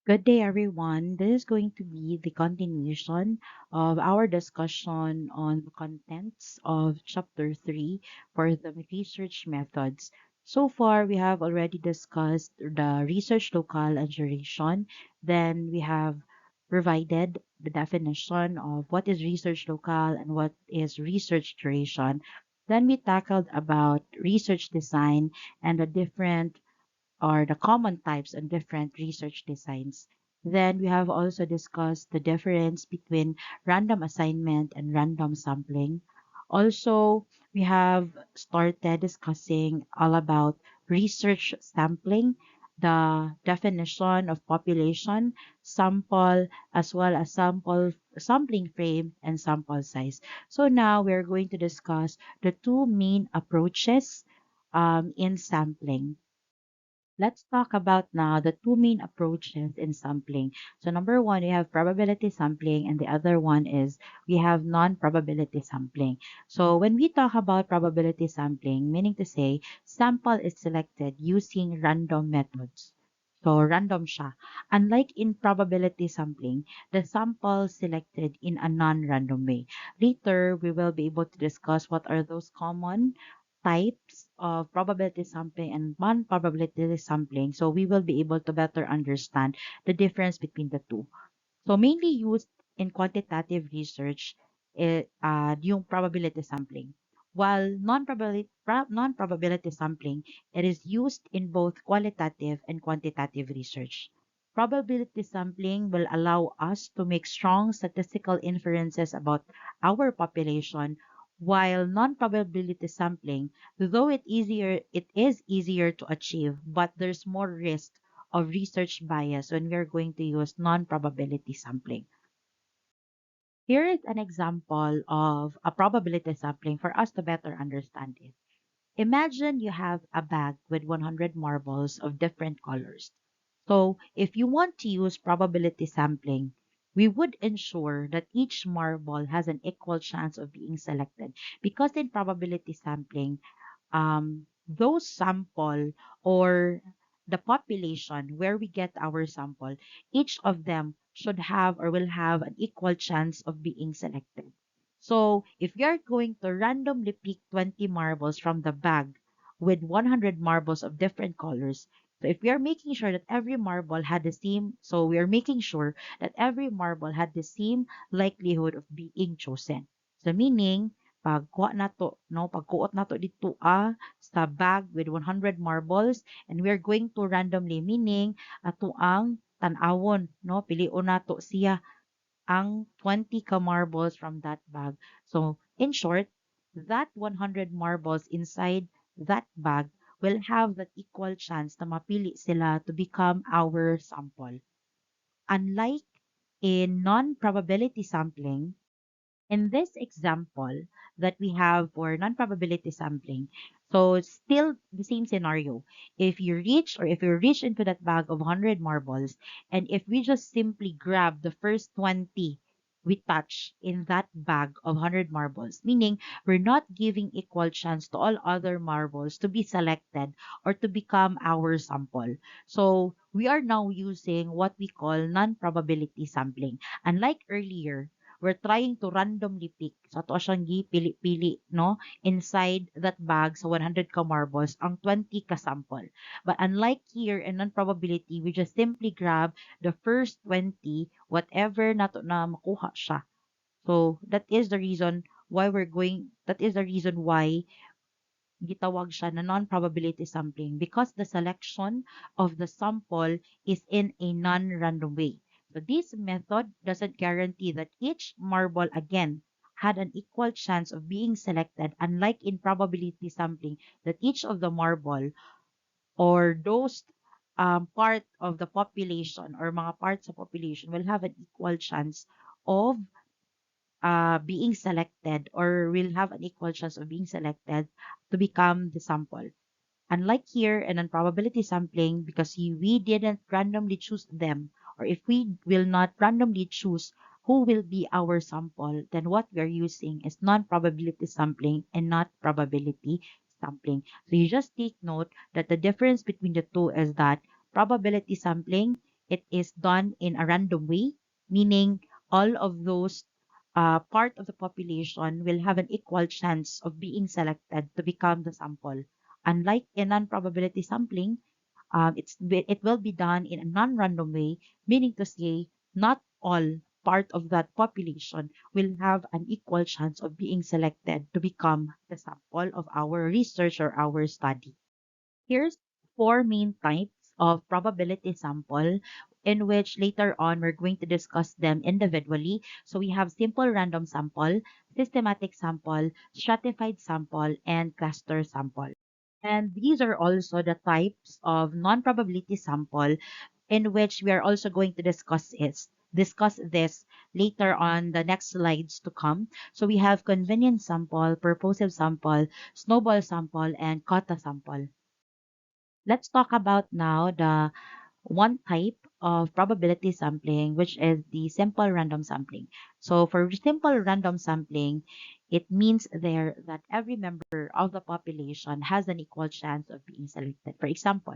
Good day, everyone. This is going to be the continuation of our discussion on the contents of Chapter 3 for the research methods. So far, we have already discussed the research locale and duration. Then we have provided the definition of what is research locale and what is research duration. Then we tackled about research design and the different or the common types and different research designs. Then we have also discussed the difference between random assignment and random sampling. Also, we have started discussing all about research sampling, the definition of population, sample, as well as sampling frame and sample size. So now we're going to discuss the two main approaches in sampling. Let's talk about now the two main approaches in sampling. So number one, we have probability sampling, and the other one is we have non-probability sampling. So when we talk about probability sampling, meaning to say, sample is selected using random methods. So random siya. Unlike in probability sampling, the sample selected in a non-random way. Later, we will be able to discuss what are those common types of probability sampling and non-probability sampling, so we will be able to better understand the difference between the two. So mainly used in quantitative research, yung probability sampling. While non-probability sampling, it is used in both qualitative and quantitative research. Probability sampling will allow us to make strong statistical inferences about our population, while non-probability sampling, though it is easier to achieve, but there's more risk of research bias when we're going to use non-probability sampling. Here is an example of a probability sampling for us to better understand it. Imagine you have a bag with 100 marbles of different colors. So if you want to use probability sampling, we would ensure that each marble has an equal chance of being selected, because in probability sampling, those sample or the population where we get our sample, each of them should have or will have an equal chance of being selected. So if you're going to randomly pick 20 marbles from the bag with 100 marbles of different colors, so if we are making sure that every marble had the same, so we are making sure that every marble had the same likelihood of being chosen. So meaning, pagkuha nato, no, pagkuot nato dito sa bag with 100 marbles, and we're going to randomly, meaning ato ang tanawon, no, pilion nato siya ang 20 ka marbles from that bag. So, in short, that 100 marbles inside that bag will have that equal chance na mapili sila to become our sample. Unlike in non-probability sampling, in this example that we have for non-probability sampling, so it's still the same scenario. If you reach into that bag of 100 marbles, and if we just simply grab the first 20 we touch in that bag of 100 marbles, meaning we're not giving equal chance to all other marbles to be selected or to become our sample. So we are now using what we call non-probability sampling. Unlike earlier, we're trying to randomly pick. So, ato siyang pili no? Inside that bag sa 100 ka marbles, ang 20 ka sample. But unlike here in non-probability, we just simply grab the first 20, whatever nato na makuha siya. So, that is the reason why gitawag siya na non-probability sampling, because the selection of the sample is in a non-random way. So this method doesn't guarantee that each marble again had an equal chance of being selected, unlike in probability sampling that each of the marble or those part of the population or mga parts of population will have an equal chance of being selected, or will have an equal chance of being selected to become the sample. Unlike here and on probability sampling, because we didn't randomly choose them, or if we will not randomly choose who will be our sample, then what we are using is non-probability sampling and not probability sampling. So you just take note that the difference between the two is that probability sampling it is done in a random way, meaning all of those part of the population will have an equal chance of being selected to become the sample. Unlike in non-probability sampling, it will be done in a non-random way, meaning to say not all part of that population will have an equal chance of being selected to become the sample of our research or our study. Here's four main types of probability sample in which later on we're going to discuss them individually. So we have simple random sample, systematic sample, stratified sample, and cluster sample. And these are also the types of non-probability sample in which we are also going to discuss this later on the next slides to come. So we have convenience sample, purposive sample, snowball sample, and quota sample. Let's talk about now the one type of probability sampling, which is the simple random sampling. So for simple random sampling, it means there that every member of the population has an equal chance of being selected. For example,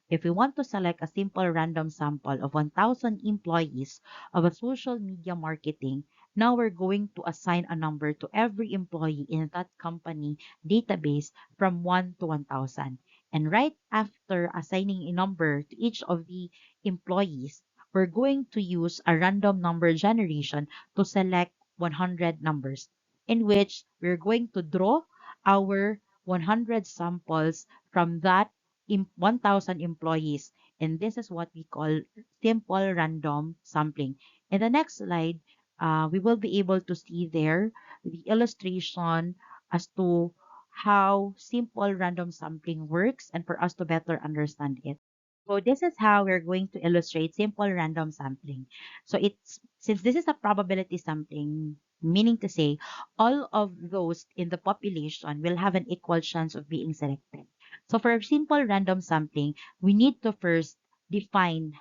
if we want to select a simple random sample of 1,000 employees of a social media marketing, now we're going to assign a number to every employee in that company database from 1 to 1,000. And right after assigning a number to each of the employees, we're going to use a random number generation to select 100 numbers, in which we're going to draw our 100 samples from that 1,000 employees. And this is what we call simple random sampling. In the next slide, we will be able to see there the illustration as to how simple random sampling works and for us to better understand it. So this is how we're going to illustrate simple random sampling. So it's since this is a probability sampling, meaning to say all of those in the population will have an equal chance of being selected. So for simple random sampling, we need to first define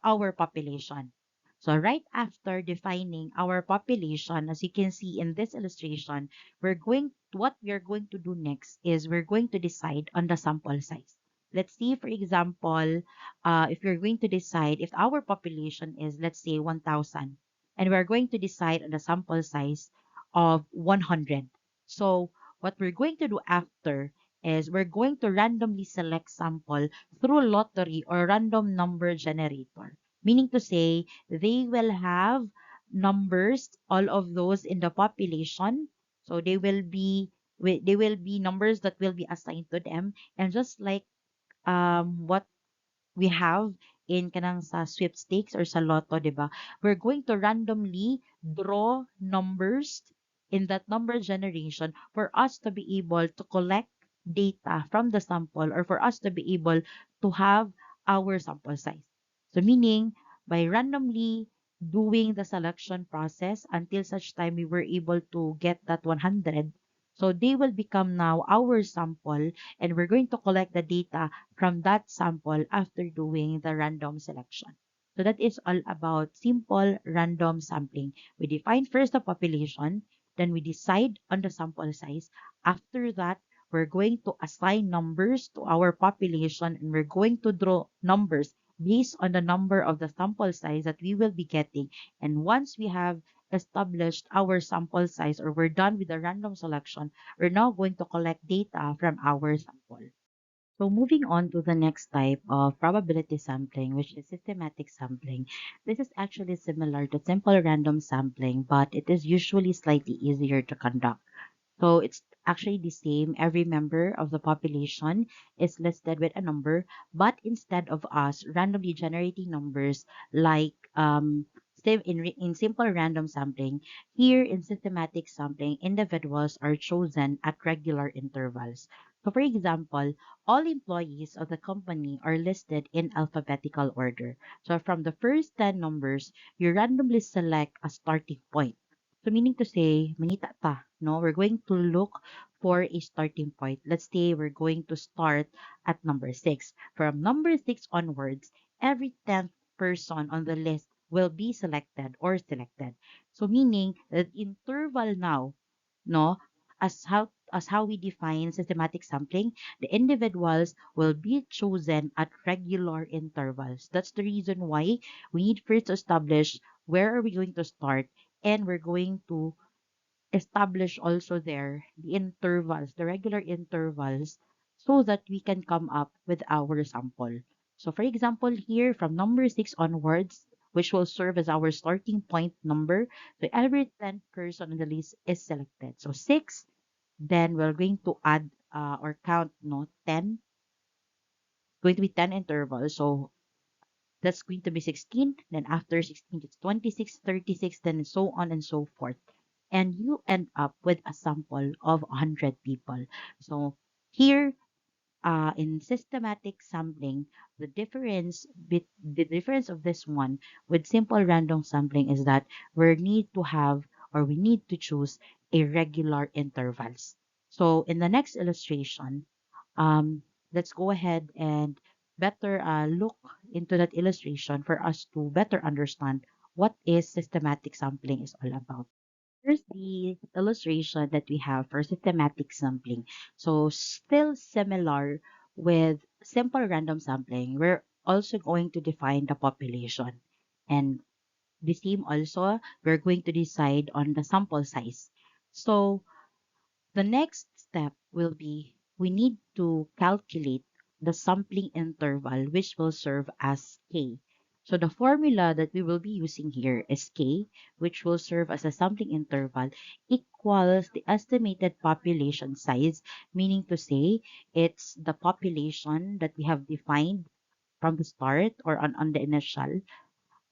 our population. So right after defining our population, as you can see in this illustration, what we are going to do next is we're going to decide on the sample size. Let's see, for example, if you're going to decide if our population is, let's say, 1,000, and we're going to decide on the sample size of 100. So what we're going to do after is we're going to randomly select sample through lottery or random number generator. Meaning to say, they will have numbers, all of those in the population. So they will be numbers that will be assigned to them. And just like what we have in kanang sa sweepstakes or sa lotto, 'di ba? We're going to randomly draw numbers in that number generation for us to be able to collect data from the sample or for us to be able to have our sample size. So meaning by randomly doing the selection process until such time we were able to get that 100, so they will become now our sample and we're going to collect the data from that sample after doing the random selection. So that is all about simple random sampling. We define first the population, then we decide on the sample size. After that, we're going to assign numbers to our population and we're going to draw numbers based on the number of the sample size that we will be getting. And once we have established our sample size or we're done with the random selection, we're now going to collect data from our sample. So moving on to the next type of probability sampling, which is systematic sampling. This is actually similar to simple random sampling, but it is usually slightly easier to conduct. So it's actually the same. Every member of the population is listed with a number, but instead of us randomly generating numbers like in simple random sampling, here in systematic sampling, individuals are chosen at regular intervals. So for example, all employees of the company are listed in alphabetical order. So from the first 10 numbers, you randomly select a starting point. So meaning to say, manita ta, no? We're going to look for a starting point. Let's say we're going to start at number 6. From number 6 onwards, every 10th person on the list will be selected or selected. So meaning that interval now, no? As how as how we define systematic sampling, the individuals will be chosen at regular intervals. That's the reason why we need first to establish where are we going to start, and we're going to establish also there the intervals, the regular intervals, so that we can come up with our sample. So for example, here from number 6 onwards, which will serve as our starting point number, so every 10th person on the list is selected. So 6, then we're going to add or count 10, going to be 10 intervals. So that's going to be 16. Then after 16, it's 26, 36, then so on and so forth. And you end up with a sample of 100 people. So here, in systematic sampling, the difference of this one with simple random sampling is that we need to choose irregular intervals. So in the next illustration, um, let's go ahead and better look into that illustration for us to better understand what is systematic sampling is all about. Here's the illustration that we have for systematic sampling. So still similar with simple random sampling, we're also going to define the population. And the same also, we're going to decide on the sample size. So the next step will be we need to calculate the sampling interval which will serve as K. So the formula that we will be using here is K, which will serve as a sampling interval equals the estimated population size, meaning to say it's the population that we have defined from the start or on the initial,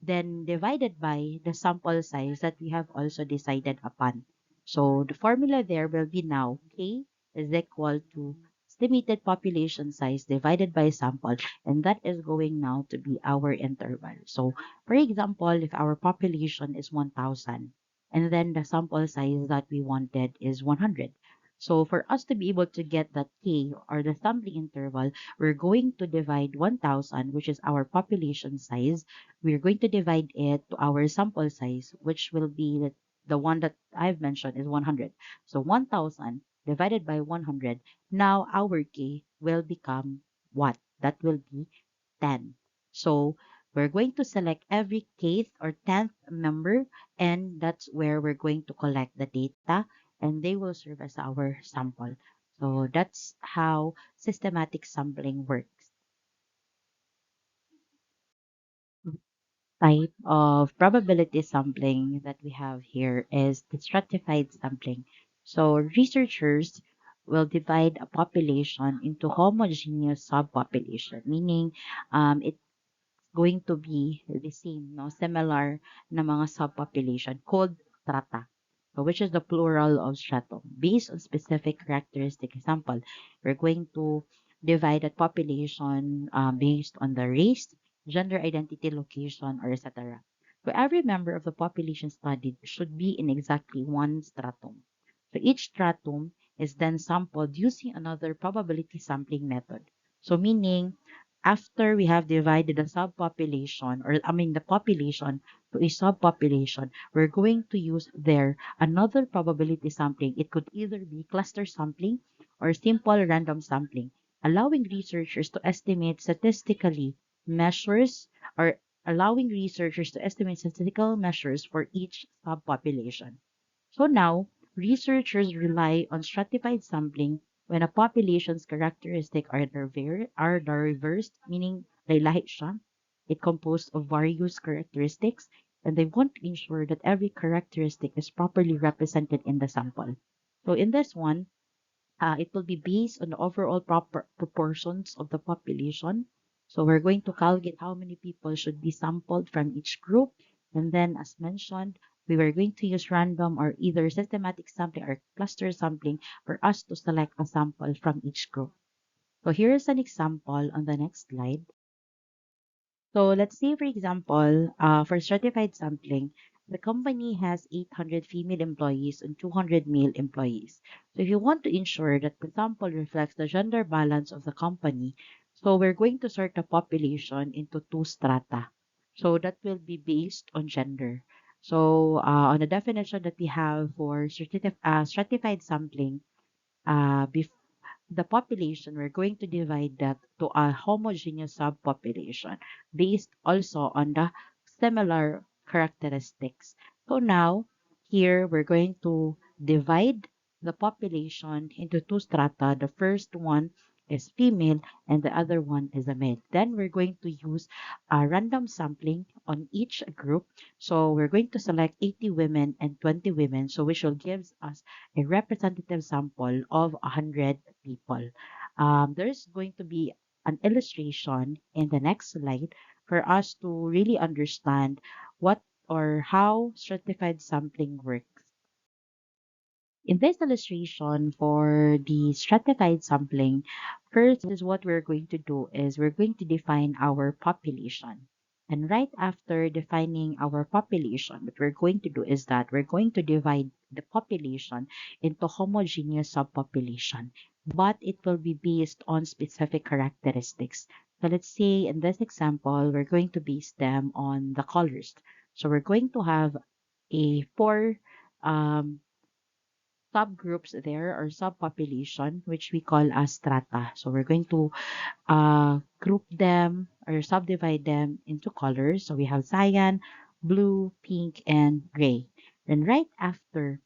then divided by the sample size that we have also decided upon. So the formula there will be now K is equal to estimated population size divided by sample, and that is going now to be our interval. So for example, if our population is 1,000 and then the sample size that we wanted is 100. So for us to be able to get that K or the sampling interval, we're going to divide 1,000, which is our population size. We're going to divide it to our sample size, which will be the one that I've mentioned is 100. So 1,000 divided by 100. Now our K will become what? That will be 10. So we're going to select every kth or 10th member, and that's where we're going to collect the data, and they will serve as our sample. So that's how systematic sampling works. Type of probability sampling that we have here is the stratified sampling. So researchers will divide a population into homogeneous subpopulation, meaning it going to be the same, no? Similar na mga subpopulation called strata, so which is the plural of stratum. Based on specific characteristic example, we're going to divide that population based on the race, gender identity, location, or etc. So every member of the population studied should be in exactly one stratum. So each stratum is then sampled using another probability sampling method. So meaning after we have divided the subpopulation, or I mean the population to a subpopulation, we're going to use there another probability sampling. It could either be cluster sampling or simple random sampling, allowing researchers to estimate statistically measures or allowing researchers to estimate statistical measures for each subpopulation. So now, researchers rely on stratified sampling when a population's characteristics are diverse, meaning may lahi siya. It composed of various characteristics, and they want to ensure that every characteristic is properly represented in the sample. So in this one, it will be based on the overall proper proportions of the population. So we're going to calculate how many people should be sampled from each group. And then, as mentioned, we were going to use random or either systematic sampling or cluster sampling for us to select a sample from each group. So here is an example on the next slide. So let's say, for example, for certified sampling, the company has 800 female employees and 200 male employees. So if you want to ensure that the sample reflects the gender balance of the company, so we're going to sort the population into two strata. So that will be based on gender. So on the definition that we have for stratified sampling, bef the population, we're going to divide that to a homogeneous subpopulation based also on the similar characteristics. So now, here we're going to divide the population into two strata. The first one is female and the other one is a male. Then we're going to use a random sampling on each group. So we're going to select 80 women and 20 women, so which will give us a representative sample of 100 people. There's going to be an illustration in the next slide for us to really understand what or how stratified sampling works. In this illustration for the stratified sampling, first is what we're going to do is we're going to define our population. And right after defining our population, what we're going to do is that we're going to divide the population into homogeneous subpopulation, but it will be based on specific characteristics. So let's say in this example, we're going to base them on the colors. So we're going to have a four um, subgroups there or subpopulation, which we call as strata. So we're going to group them or subdivide them into colors. So we have cyan, blue, pink, and gray. Then right after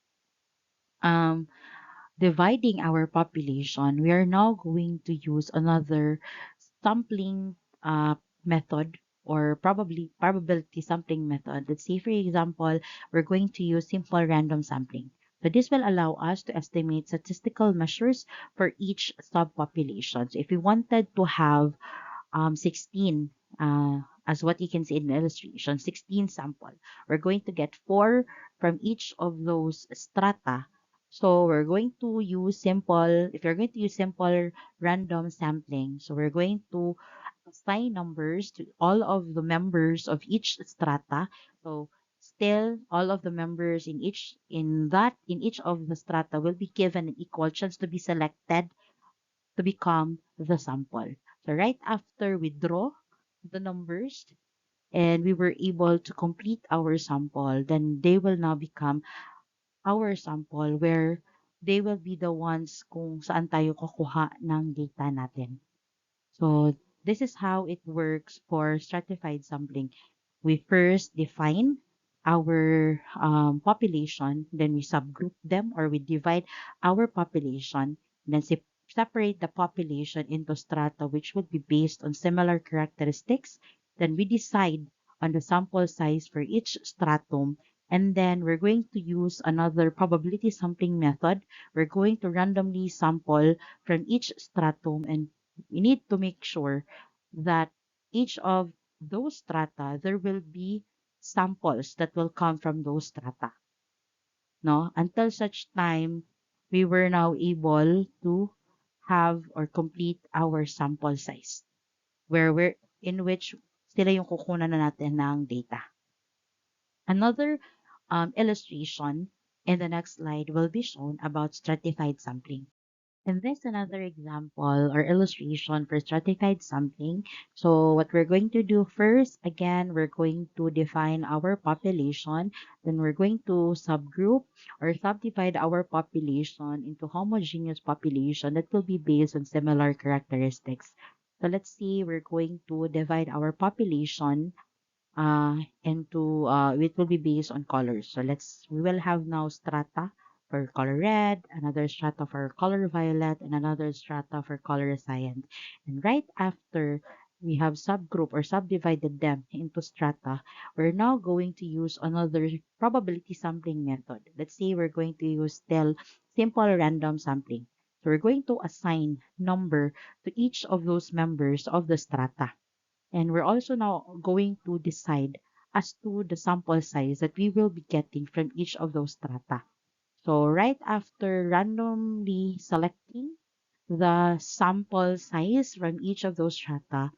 um, dividing our population, we are now going to use another sampling method or probably probability sampling method. Let's say, for example, we're going to use simple random sampling. So this will allow us to estimate statistical measures for each subpopulation. So if we wanted to have 16 as what you can see in the illustration, 16 sample. We're going to get 4 from each of those strata. So we're going to use simple, if you're going to use simple random sampling, so we're going to assign numbers to all of the members of each strata. So still all of the members in each of the strata will be given an equal chance to be selected to become the sample. So right after we draw the numbers and we were able to complete our sample, then they will now become our sample where they will be the ones kung saan tayo kukuha ng data natin. So this is how it works for stratified sampling. We first define our population, then we subgroup them or we divide our population, then separate the population into strata which would be based on similar characteristics. Then we decide on the sample size for each stratum. And then we're going to use another probability sampling method. We're going to randomly sample from each stratum and we need to make sure that each of those strata, there will be samples that will come from those strata. No? Until such time, we were now able to have or complete our sample size where we're in which sila yung kukunan na natin ng data. Another illustration in the next slide will be shown about stratified sampling. And this another example or illustration for stratified sampling. So what we're going to do first, again, we're going to define our population. Then we're going to subgroup or subdivide our population into homogeneous population that will be based on similar characteristics. So let's see, we're going to divide our population it will be based on colors. So we will have now strata for color red, another strata for color violet, and another strata for color cyan. And right after we have subgroup or subdivided them into strata, we're now going to use another probability sampling method. Let's say we're going to use still simple random sampling. So we're going to assign number to each of those members of the strata. And we're also now going to decide as to the sample size that we will be getting from each of those strata. So right after randomly selecting the sample size from each of those strata,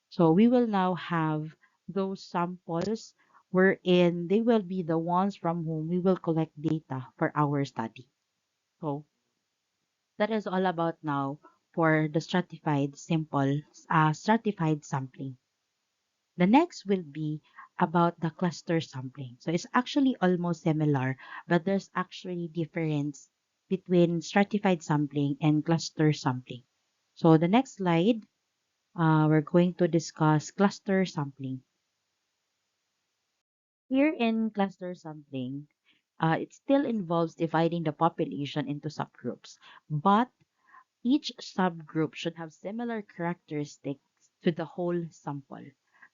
so we will now have those samples wherein they will be the ones from whom we will collect data for our study. So that is all about now for the stratified sampling. The next will be about the cluster sampling. So it's actually almost similar, but there's actually difference between stratified sampling and cluster sampling. So the next slide, we're going to discuss cluster sampling. Here in cluster sampling, it still involves dividing the population into subgroups, but each subgroup should have similar characteristics to the whole sample.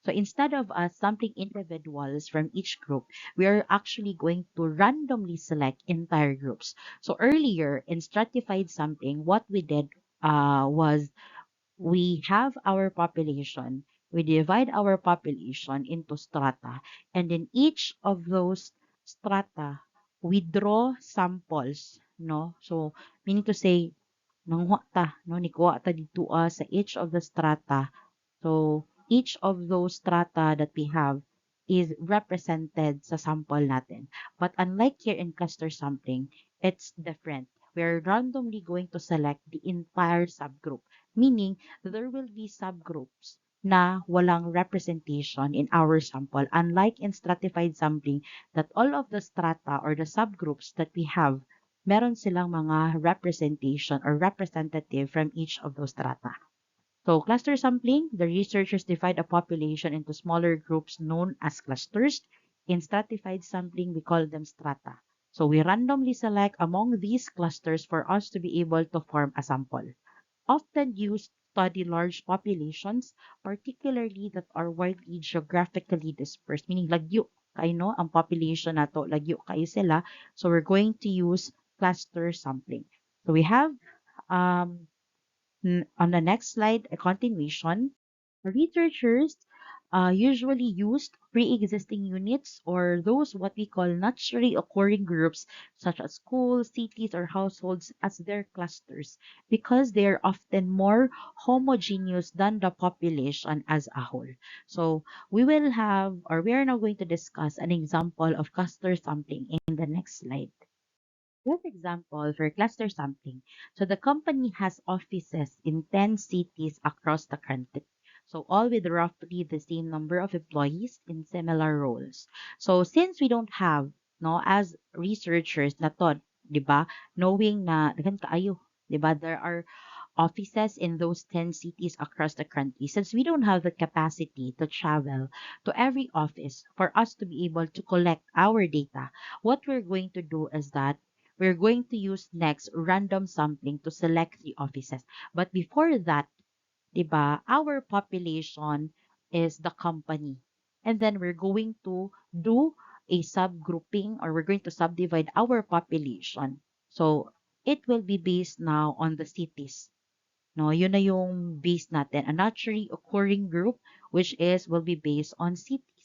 So instead of us sampling individuals from each group, we are actually going to randomly select entire groups. So earlier in stratified sampling, what we did was we have our population, we divide our population into strata, and in each of those strata, we draw samples, no? So, meaning to say, nangwa ta, no? Nikuha ta dito sa each of the strata. So, each of those strata that we have is represented sa sample natin. But unlike here in cluster sampling, it's different. We're randomly going to select the entire subgroup, meaning there will be subgroups na walang representation in our sample, unlike in stratified sampling that all of the strata or the subgroups that we have, meron silang mga representation or representative from each of those strata. So cluster sampling, the researchers divide a population into smaller groups known as clusters. In stratified sampling, we call them strata. So we randomly select among these clusters for us to be able to form a sample. Often used to study large populations, particularly that are widely geographically dispersed, meaning lagyo kayo no, ang population nato, lagyo kayo sila. So we're going to use cluster sampling. So we have um, on the next slide, a continuation. Researchers usually used pre-existing units or those what we call naturally occurring groups such as schools, cities, or households as their clusters because they are often more homogeneous than the population as a whole. So we will have or we are now going to discuss an example of cluster sampling in the next slide. This example for cluster sampling. So the company has offices in 10 cities across the country. So all with roughly the same number of employees in similar roles. So since we don't have, no, as researchers na to, 'di ba, knowing na daghan kaayo, 'di ba, there are offices in those 10 cities across the country. Since we don't have the capacity to travel to every office for us to be able to collect our data, what we're going to do is that we're going to use next random sampling to select the offices. But before that, 'di ba, our population is the company. And then we're going to do a subgrouping or we're going to subdivide our population. So it will be based now on the cities. No, yun na yung base natin, a naturally occurring group which is will be based on cities.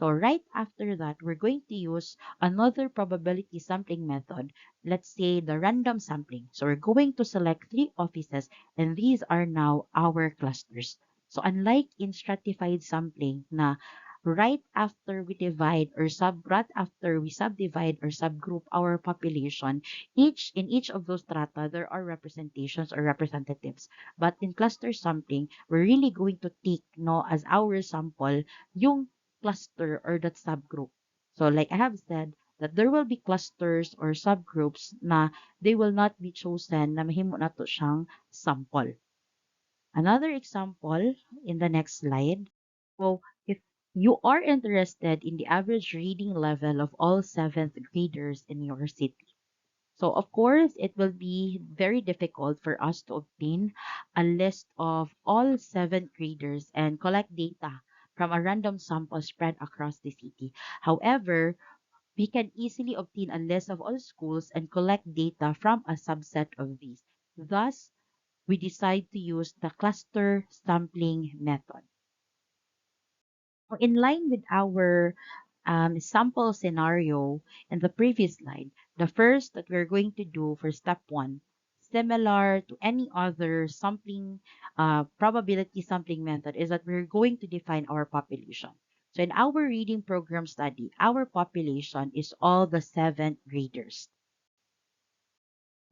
So right after that, we're going to use another probability sampling method. Let's say the random sampling. So we're going to select three offices and these are now our clusters. So unlike in stratified sampling na right after we divide or right after we subdivide or subgroup our population, in each of those strata, there are representations or representatives. But in cluster sampling, we're really going to take no as our sample yung cluster or that subgroup. So like I have said, that there will be clusters or subgroups na they will not be chosen na mahimo nato siyang sample. Another example in the next slide. So if you are interested in the average reading level of all seventh graders in your city, so of course, it will be very difficult for us to obtain a list of all seventh graders and collect data from a random sample spread across the city. However, we can easily obtain a list of all schools and collect data from a subset of these. Thus, we decide to use the cluster sampling method. So in line with our sample scenario in the previous slide, the first that we're going to do for step one, similar to any other sampling, probability sampling method, is that we're going to define our population. So in our reading program study, our population is all the seventh graders.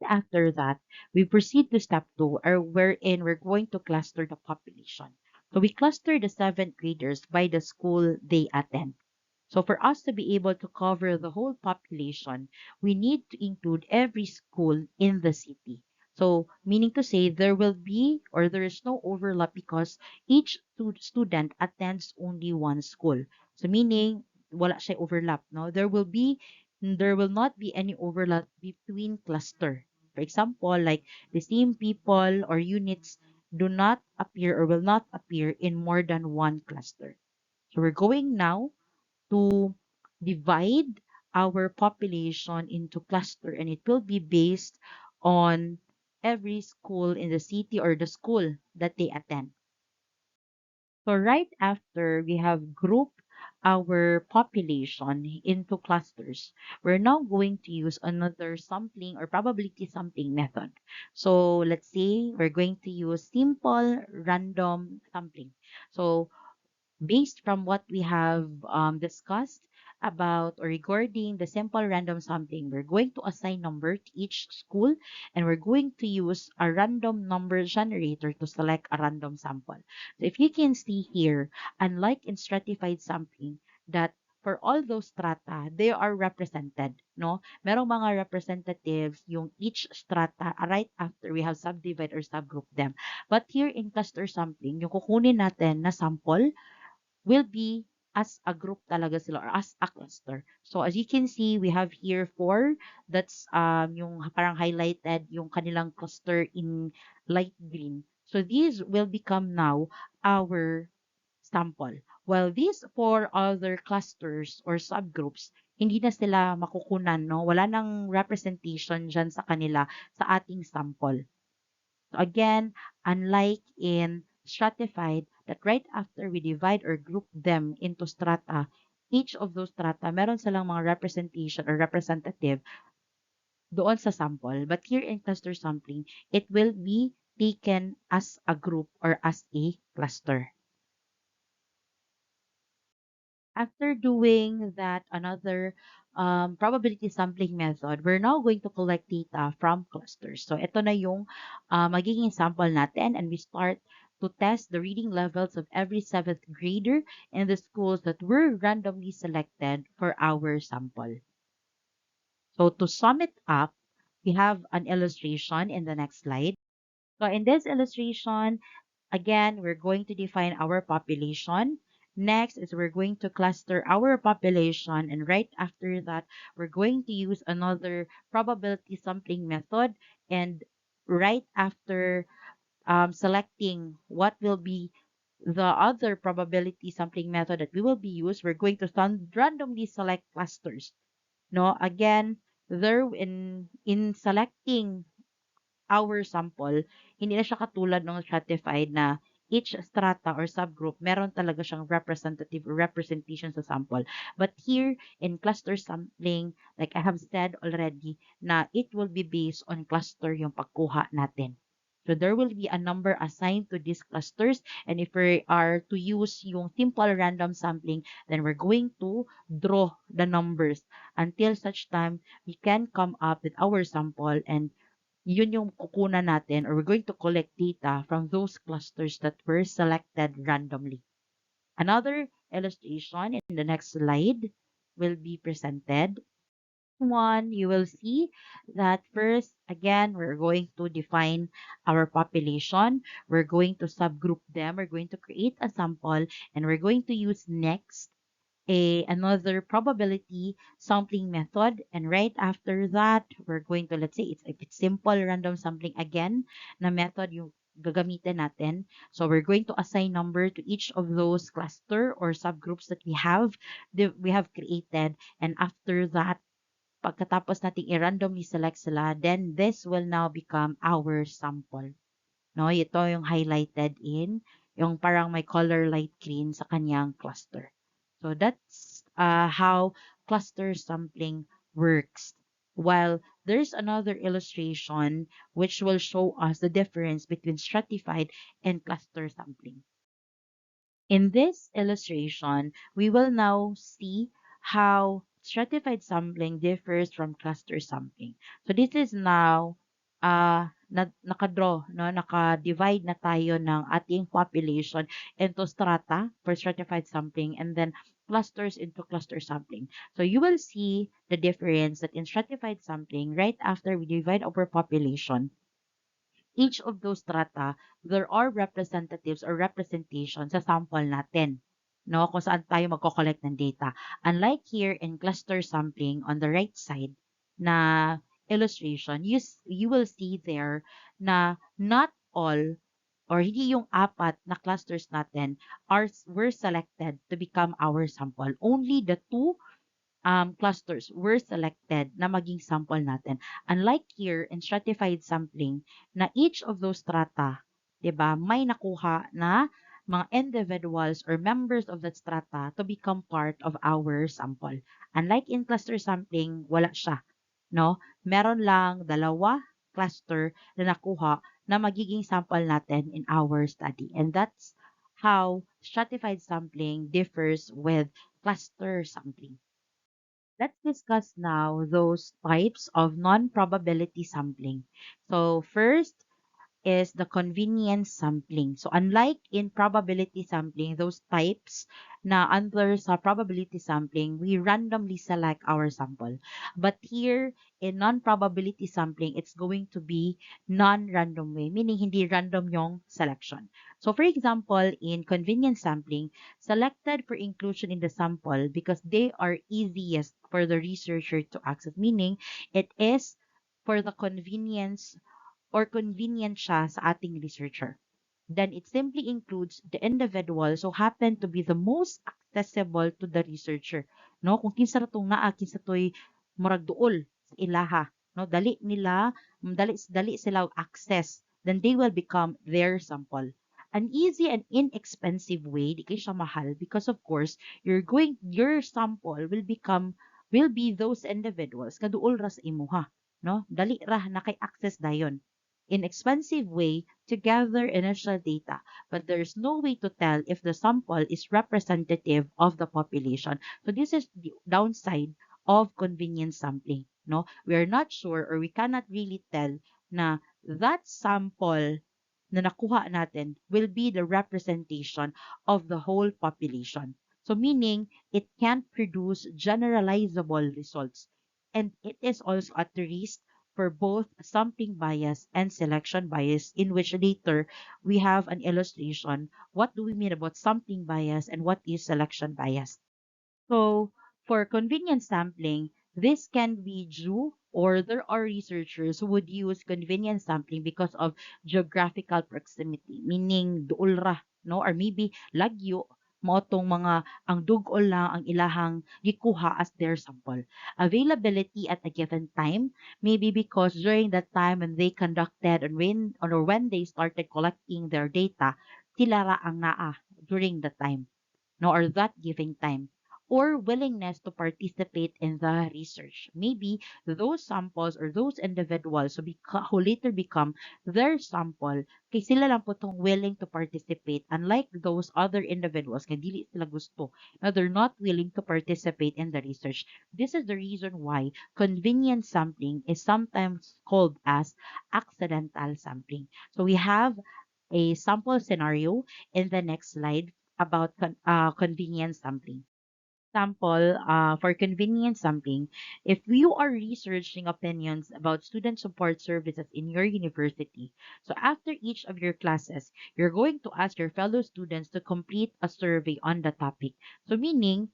After that, we proceed to step two, or wherein we're going to cluster the population. So we cluster the seventh graders by the school they attend. So for us to be able to cover the whole population, we need to include every school in the city. So meaning to say there will be or there is no overlap because each student attends only one school. So meaning wala siya overlap, no? There will not be any overlap between cluster. For example, like the same people or units do not appear or will not appear in more than one cluster. So we're going now to divide our population into cluster, and it will be based on every school in the city or the school that they attend. So right after we have grouped our population into clusters, we're now going to use another sampling or probability sampling method. So let's say we're going to use simple random sampling. So based from what we have discussed about or regarding the simple random sampling, we're going to assign number to each school and we're going to use a random number generator to select a random sample. So if you can see here, unlike in stratified sampling, that for all those strata, they are represented, no? Merong mga representatives yung each strata right after we have subdivide or subgroup them. But here in cluster sampling, yung kukunin natin na sample will be as a group talaga sila or as a cluster. So as you can see, we have here four. That's yung parang highlighted yung kanilang cluster in light green. So these will become now our sample. While these four other clusters or subgroups, hindi na sila makukunan, no? Wala nang representation dyan sa kanila sa ating sample. So again, unlike in stratified, that right after we divide or group them into strata, each of those strata, meron silang mga representation or representative doon sa sample. But here in cluster sampling, it will be taken as a group or as a cluster. After doing that, another probability sampling method, we're now going to collect data from clusters. So ito na yung magiging sample natin and we start to test the reading levels of every 7th grader in the schools that were randomly selected for our sample. So to sum it up, we have an illustration in the next slide. So in this illustration, again, we're going to define our population. Next is we're going to cluster our population. And right after that, we're going to use another probability sampling method. And right after selecting what will be the other probability sampling method that we will be used, we're going to randomly select clusters. No, again, there in selecting our sample, hindi na siya katulad ng stratified na each strata or subgroup, meron talaga siyang representative or representation sa sample. But here, in cluster sampling, like I have said already, na it will be based on cluster yung pagkuha natin. So there will be a number assigned to these clusters. And if we are to use yung simple random sampling, then we're going to draw the numbers until such time we can come up with our sample and yun yung kukunan natin or we're going to collect data from those clusters that were selected randomly. Another illustration in the next slide will be presented. One, you will see that first, again, we're going to define our population. We're going to subgroup them. We're going to create a sample and we're going to use next another probability sampling method. And right after that, we're going to, let's say, if it's simple random sampling again, na method yung gagamitin natin. So we're going to assign number to each of those cluster or subgroups that we have created. And after that, pagkatapos nating i-randomly select sila, then this will now become our sample. No, ito yung highlighted in, yung parang may color light green sa kanyang cluster. So that's how cluster sampling works. While there's another illustration which will show us the difference between stratified and cluster sampling. In this illustration, we will now see how stratified sampling differs from cluster sampling. So this is now nakadraw, no? Naka-divide na tayo ng ating population into strata for stratified sampling and then clusters into cluster sampling. So you will see the difference that in stratified sampling, right after we divide our population, each of those strata, there are representatives or representation sa sample natin. No, kung saan tayo magko-collect ng data. Unlike here in cluster sampling on the right side na illustration, you will see there na not all or hindi yung apat na clusters natin were selected to become our sample. Only the two clusters were selected na maging sample natin. Unlike here in stratified sampling, na each of those strata, 'di ba, may nakuha na mga individuals or members of that strata to become part of our sample. Unlike in cluster sampling, wala siya, no? Meron lang dalawa cluster na nakuha na magiging sample natin in our study. And that's how stratified sampling differs with cluster sampling. Let's discuss now those types of non-probability sampling. So first is the convenience sampling. So unlike in probability sampling, those types na under sa probability sampling, we randomly select our sample. But here in non-probability sampling, it's going to be non-random way, meaning hindi random yung selection. So for example, in convenience sampling, selected for inclusion in the sample because they are easiest for the researcher to access, meaning it is for the convenience or convenient siya sa ating researcher. Then it simply includes the individuals who happen to be the most accessible to the researcher. No, kung kinsa ra tong naa kinsa toy murag duol sa ilaha, no, dali sila og access, then they will become their sample. An easy and inexpensive way, di kay siya mahal because of course, your sample will be those individuals kaduol ra sa imuha, no? Dali ra na kay access dayon inexpensive way to gather initial data, but there's no way to tell if the sample is representative of the population. So this is the downside of convenience sampling. No, we are not sure or we cannot really tell na that sample na nakuha natin will be the representation of the whole population. So meaning it can't produce generalizable results. And it is also at risk for both sampling bias and selection bias, in which later we have an illustration. What do we mean about sampling bias and what is selection bias? So for convenience sampling, this can be due or there are researchers who would use convenience sampling because of geographical proximity, meaning duol ra, no? Or maybe lagyo, mo tong mga ang dugol lang ang ilahang gikuha as their sample. Availability at a given time, maybe because during that time when they conducted and when they started collecting their data, sila ra ang naa during the time no, or that giving time, or willingness to participate in the research. Maybe those samples or those individuals who later become their sample, kay sila lang po tong willing to participate, unlike those other individuals, kay dili sila gusto. Now, they're not willing to participate in the research. This is the reason why convenience sampling is sometimes called as accidental sampling. So we have a sample scenario in the next slide about convenience sampling. Example, for convenience sampling, if you are researching opinions about student support services in your university, so after each of your classes, you're going to ask your fellow students to complete a survey on the topic. So meaning,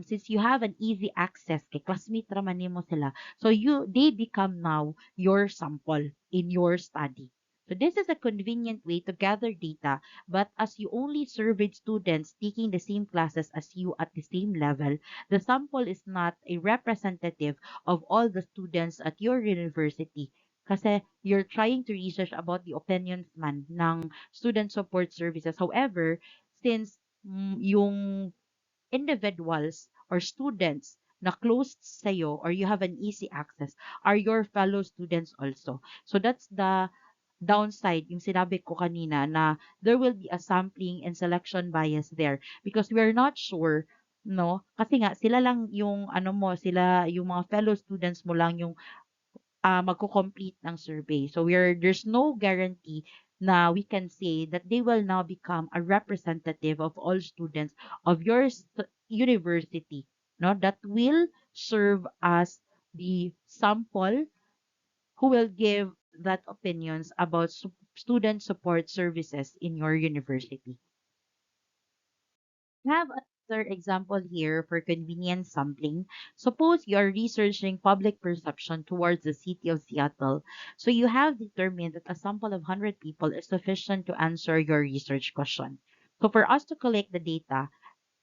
since you have an easy access kay classmate raman nimo sila, so they become now your sample in your study. So this is a convenient way to gather data, but as you only surveyed students taking the same classes as you at the same level, the sample is not a representative of all the students at your university. Kasi you're trying to research about the opinions man ng student support services. However, since yung individuals or students na close sa'yo or you have an easy access are your fellow students also. So that's the downside, yung sinabi ko kanina na there will be a sampling and selection bias there because we're not sure, no? Kasi nga sila lang yung ano mo, sila yung mga fellow students mo lang yung magko-complete ng survey. So there's no guarantee na we can say that they will now become a representative of all students of your university, no, that will serve as the sample who will give that opinions about student support services in your university. I have another example here for convenience sampling. Suppose you are researching public perception towards the city of Seattle. So you have determined that a sample of 100 people is sufficient to answer your research question. So for us to collect the data,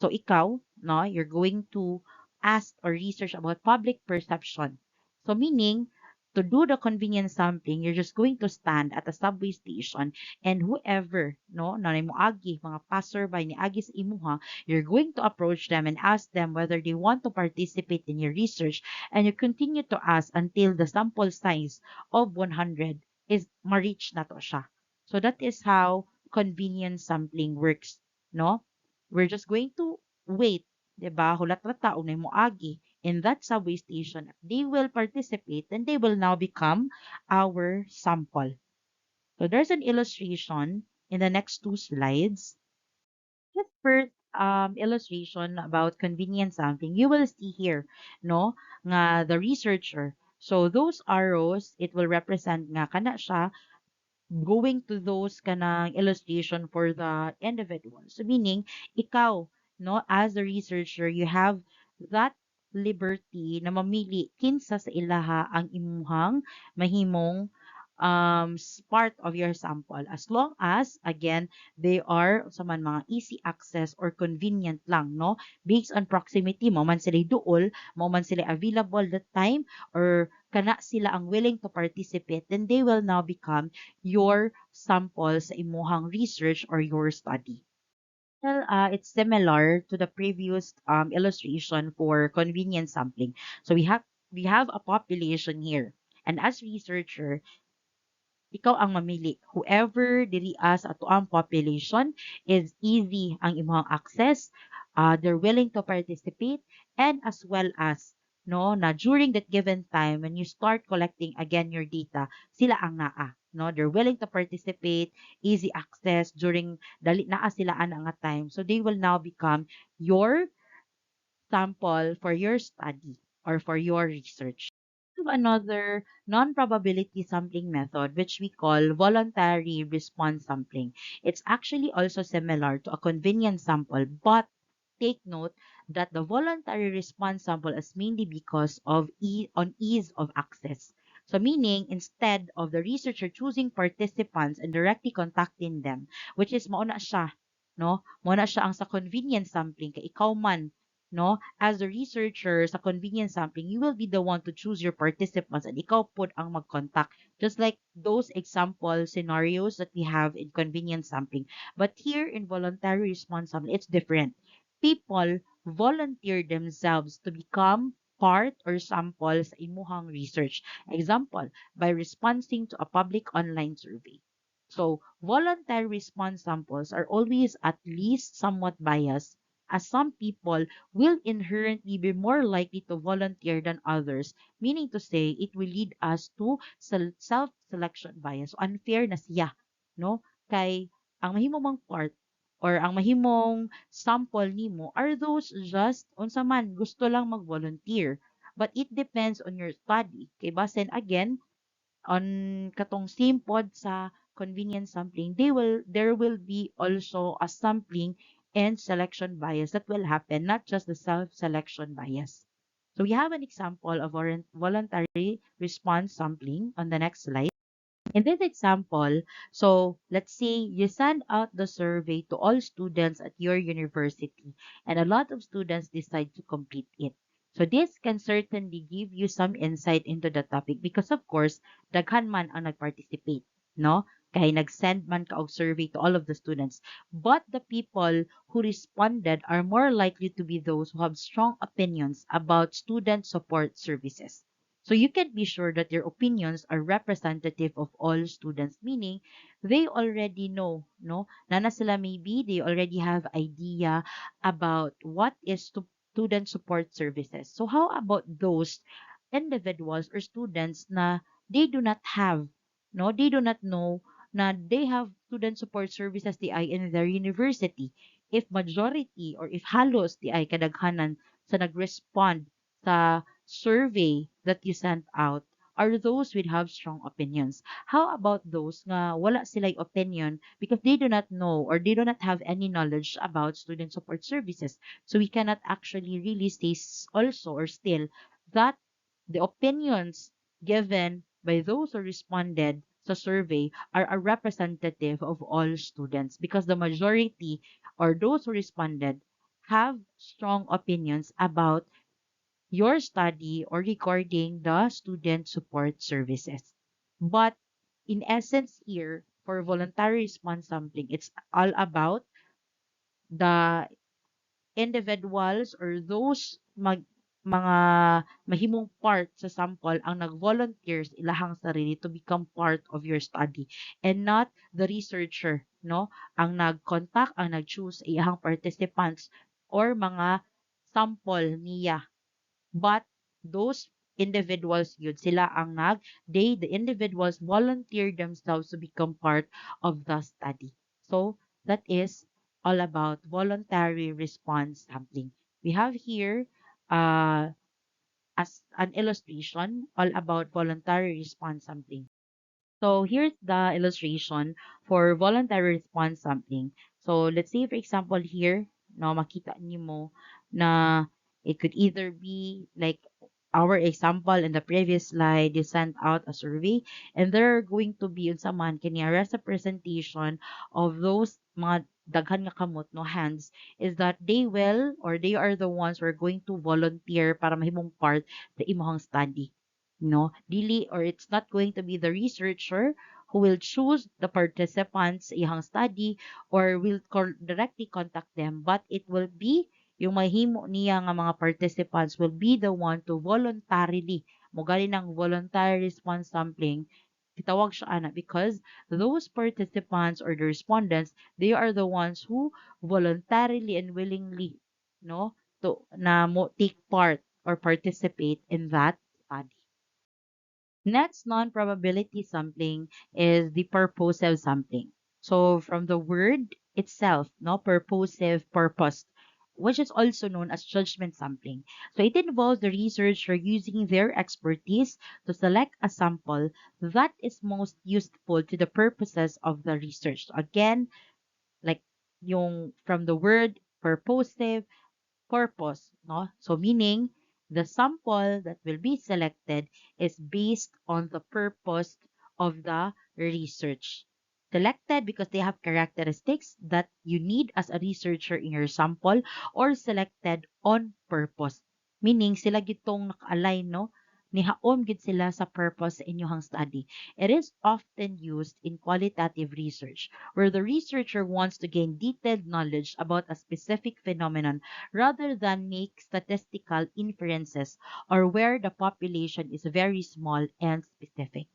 so ikaw, no, you're going to ask or research about public perception. So meaning, to do the convenience sampling, you're just going to stand at a subway station and whoever, no, na mo agi, mga passerby ni agi sa imuha, you're going to approach them and ask them whether they want to participate in your research, and you continue to ask until the sample size of 100 is ma-reach na to siya. So that is how convenience sampling works, no? We're just going to wait, 'di ba? Hulat na tao na moagi in that subway station. If they will participate, then they will now become our sample. So there's an illustration in the next two slides. This first illustration about convenience sampling, you will see here, no, nga the researcher. So those arrows, it will represent nga kana siya going to those kanang illustration for the individual. So meaning, ikaw, no, as a researcher, you have that liberty na mamili kinsa sa ilaha ang imuhang mahimong part of your sample as long as again they are sa man mga easy access or convenient lang, no, based on proximity mo man sila duol, mo man sila available that time, or kana sila ang willing to participate, then they will now become your sample sa imuhang research or your study. Well, it's similar to the previous illustration for convenience sampling. So we have a population here, and as researcher, ikaw ang mamili. Whoever diri as ato ang population is easy ang imong access, they're willing to participate, and as well as no na during that given time when you start collecting again your data, sila ang naa. No, they're willing to participate, easy access during dali naa sila ana nga time. So they will now become your sample for your study or for your research. We have another non-probability sampling method, which we call voluntary response sampling. It's actually also similar to a convenience sample, but take note that the voluntary response sample is mainly because of ease of access. So meaning, instead of the researcher choosing participants and directly contacting them, which is mauna siya, no? Mauna siya ang sa convenience sampling, kay ikaw man, no? As a researcher sa convenience sampling, you will be the one to choose your participants and ikaw po ang mag-contact. Just like those example scenarios that we have in convenience sampling. But here in voluntary response sampling, it's different. People volunteer themselves to become part or sample sa imuhang research. Example, by responding to a public online survey. So, voluntary response samples are always at least somewhat biased, as some people will inherently be more likely to volunteer than others, meaning to say it will lead us to self-selection bias. So, unfair na siya, no? Kay ang mahimong part or ang mahimong sample nimo are those just unsa man gusto lang mag-volunteer. But it depends on your study. Kay basen again on katong same pod sa convenience sampling, there will be also a sampling and selection bias that will happen, not just the self-selection bias. So we have an example of our voluntary response sampling on the next slide. In this example, so let's say you send out the survey to all students at your university, and a lot of students decide to complete it. So this can certainly give you some insight into the topic because of course, daghan man ang nag-participate, no? Kaya nag-send man ka og survey to all of the students. But the people who responded are more likely to be those who have strong opinions about student support services. So you can be sure that your opinions are representative of all students, meaning they already know, no? Nana sila maybe they already have idea about what is student support services. So how about those individuals or students na they do not have, no? They do not know na they have student support services they in their university. if majority or if halos di ay kadaghanan sa nag-respond sa survey that you sent out are those with have strong opinions. How about those nga wala sila'y opinion because they do not know or they do not have any knowledge about student support services. So we cannot actually really say also or still that the opinions given by those who responded sa survey are a representative of all students because the majority or those who responded have strong opinions about your study or regarding the student support services. But in essence here, for voluntary response sampling, it's all about the individuals or those mga mahimong part sa sample ang nag-volunteers ilahang sarili to become part of your study and not the researcher, no? Ang nag-contact, ang nag-choose iyahang participants or mga sample niya. But those individuals yun, sila ang the individuals volunteer themselves to become part of the study. So that is all about voluntary response sampling. We have here uh, as an illustration all about voluntary response sampling. So here's the illustration for voluntary response sampling. So let's say for example here, no, makita niyo mo na it could either be like our example in the previous slide, you sent out a survey and there are going to be unsa man kini a representation of those mga daghan nga kamot no hands is that they will or they are the ones who are going to volunteer para mahimong part sa imong study. No, dili or it's not going to be the researcher who will choose the participants sa iyang study or will directly contact them, but it will be yung mahimo niya nga mga participants will be the one to voluntarily mo gali ng voluntary response sampling kitawag siya ana because those participants or the respondents they are the ones who voluntarily and willingly no to na mo take part or participate in that study. Next non-probability sampling is the purposive sampling. So from the word itself, no, purposive, purpose, which is also known as judgment sampling. So it involves the researcher using their expertise to select a sample that is most useful to the purposes of the research. So again, like yung from the word purposive, purpose, no? So meaning the sample that will be selected is based on the purpose of the research. Selected because they have characteristics that you need as a researcher in your sample or selected on purpose. Meaning sila gitong naka-align, no? Nihaom gid sila sa purpose sa inyong study. It is often used in qualitative research where the researcher wants to gain detailed knowledge about a specific phenomenon rather than make statistical inferences or where the population is very small and specific.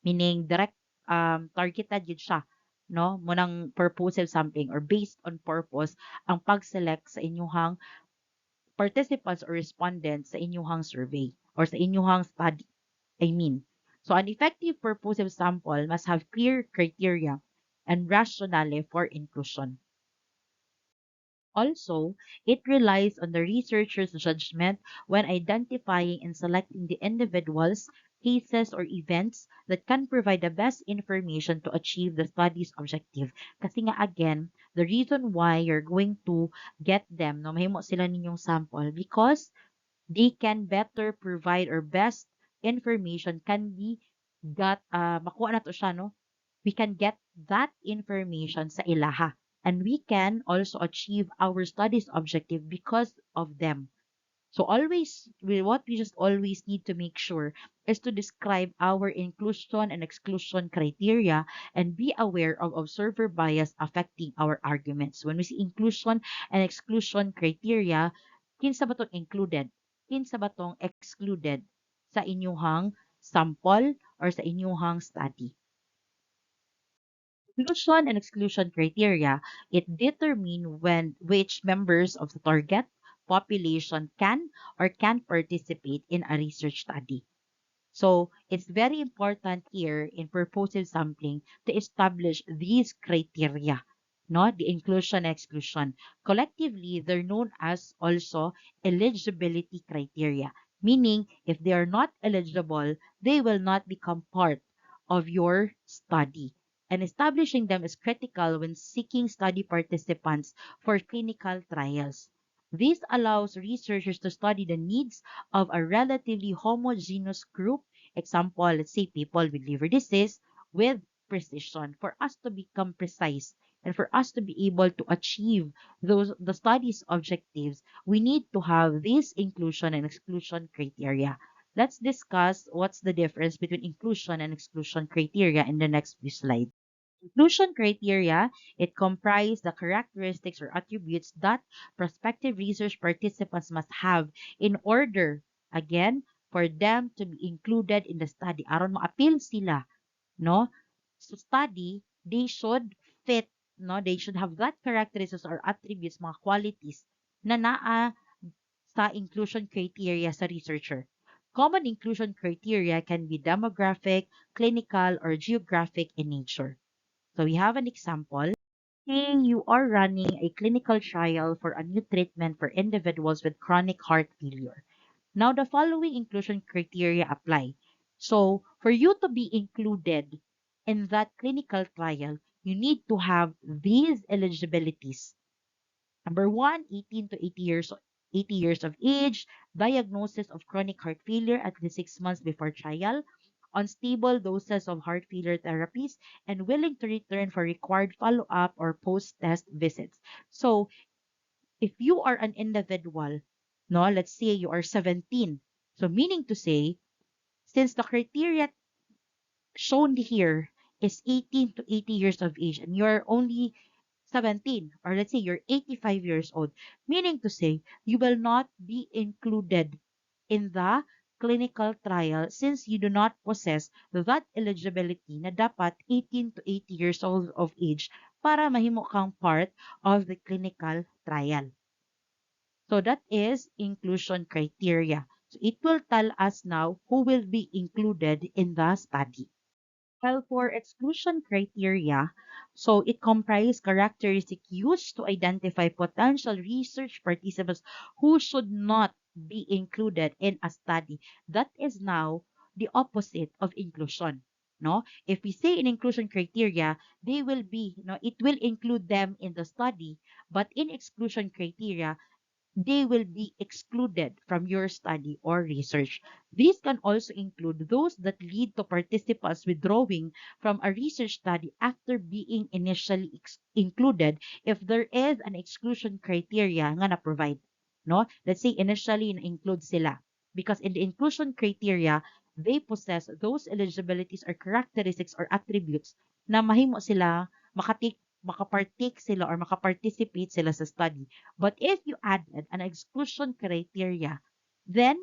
Meaning, direct targeted yun siya. No? Munang purposive sampling or based on purpose ang pag-select sa inyuhang participants or respondents sa inyuhang survey or sa inyuhang study. I mean, so an effective purposive sample must have clear criteria and rationale for inclusion. Also, it relies on the researcher's judgment when identifying and selecting the individuals, cases, or events that can provide the best information to achieve the study's objective. Kasi nga again, the reason why you're going to get them, no, mahimo sila ninyong sample because they can better provide or best information can be got makuha na to siya no we can get that information sa ilaha and we can also achieve our studies objective because of them. So always what we just always need to make sure is to describe our inclusion and exclusion criteria and be aware of observer bias affecting our arguments. When we see inclusion and exclusion criteria, kinsa ba tong included? Kinsa ba tong excluded sa inyuhang sample or sa inyuhang study? Inclusion and exclusion criteria, it determine when which members of the target population can or can't participate in a research study. So it's very important here in purposive sampling to establish these criteria. not the inclusion and exclusion. Collectively, they're known as also eligibility criteria, meaning if they are not eligible, they will not become part of your study. And establishing them is critical when seeking study participants for clinical trials. This allows researchers to study the needs of a relatively homogeneous group, example, let's say people with liver disease, with precision for us to become precise and for us to be able to achieve the study's objectives, we need to have this inclusion and exclusion criteria. Let's discuss what's the difference between inclusion and exclusion criteria in the next few slides. Inclusion criteria, it comprises the characteristics or attributes that prospective research participants must have in order, again, for them to be included in the study. Aron ma-appeal sila, no? So study, they should fit, no? They should have that characteristics or attributes, mga qualities na naa sa inclusion criteria sa researcher. Common inclusion criteria can be demographic, clinical, or geographic in nature. So we have an example. Say you are running a clinical trial for a new treatment for individuals with chronic heart failure. Now, the following inclusion criteria apply. So, for you to be included in that clinical trial, you need to have these eligibilities. Number one, 18 to 80 years of age, diagnosis of chronic heart failure at least 6 months before trial, unstable doses of heart failure therapies, and willing to return for required follow-up or post-test visits. So, if you are an individual, no, let's say you are 17. So meaning to say, since the criteria shown here is 18 to 80 years of age and you're only 17, or let's say you're 85 years old, meaning to say you will not be included in the clinical trial since you do not possess that eligibility na dapat 18 to 80 years old of age para mahimo kang part of the clinical trial. So that is inclusion criteria. So it will tell us now who will be included in the study. Well, for exclusion criteria, so it comprises characteristic used to identify potential research participants who should not be included in a study. That is now the opposite of inclusion. No, if we say in inclusion criteria, they will be, no, it will include them in the study, but in exclusion criteria, they will be excluded from your study or research. These can also include those that lead to participants withdrawing from a research study after being initially included if there is an exclusion criteria nga na-provide. No? Let's say initially na-include sila. Because in the inclusion criteria, they possess those eligibilities or characteristics or attributes na mahimo sila makapartake sila or makaparticipate sila sa study. But if you added an exclusion criteria, then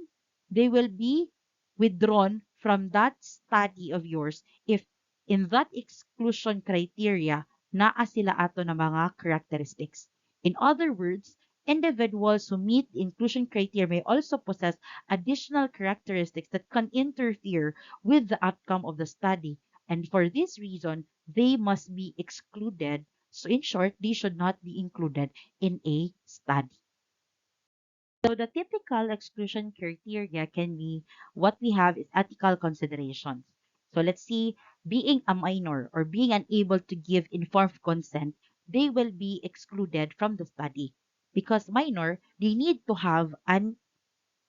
they will be withdrawn from that study of yours if in that exclusion criteria naa sila ato na mga characteristics. In other words, individuals who meet the inclusion criteria may also possess additional characteristics that can interfere with the outcome of the study. And for this reason, they must be excluded. So in short, they should not be included in a study. So the typical exclusion criteria can be what we have is ethical considerations. So let's see, being a minor or being unable to give informed consent, they will be excluded from the study because minor, they need to have an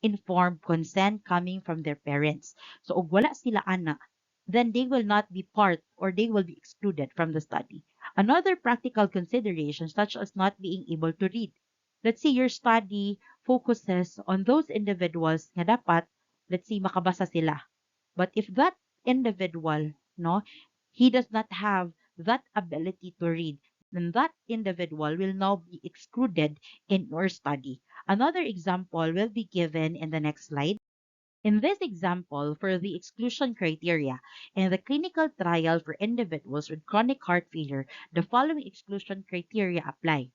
informed consent coming from their parents. So, ug wala sila ana, then they will not be part or they will be excluded from the study. Another practical consideration, such as not being able to read. Let's say your study focuses on those individuals nga dapat, let's say, makabasa sila. But if that individual, no, he does not have that ability to read, then that individual will now be excluded in your study. Another example will be given in the next slide. In this example, for the exclusion criteria, in the clinical trial for individuals with chronic heart failure, the following exclusion criteria apply.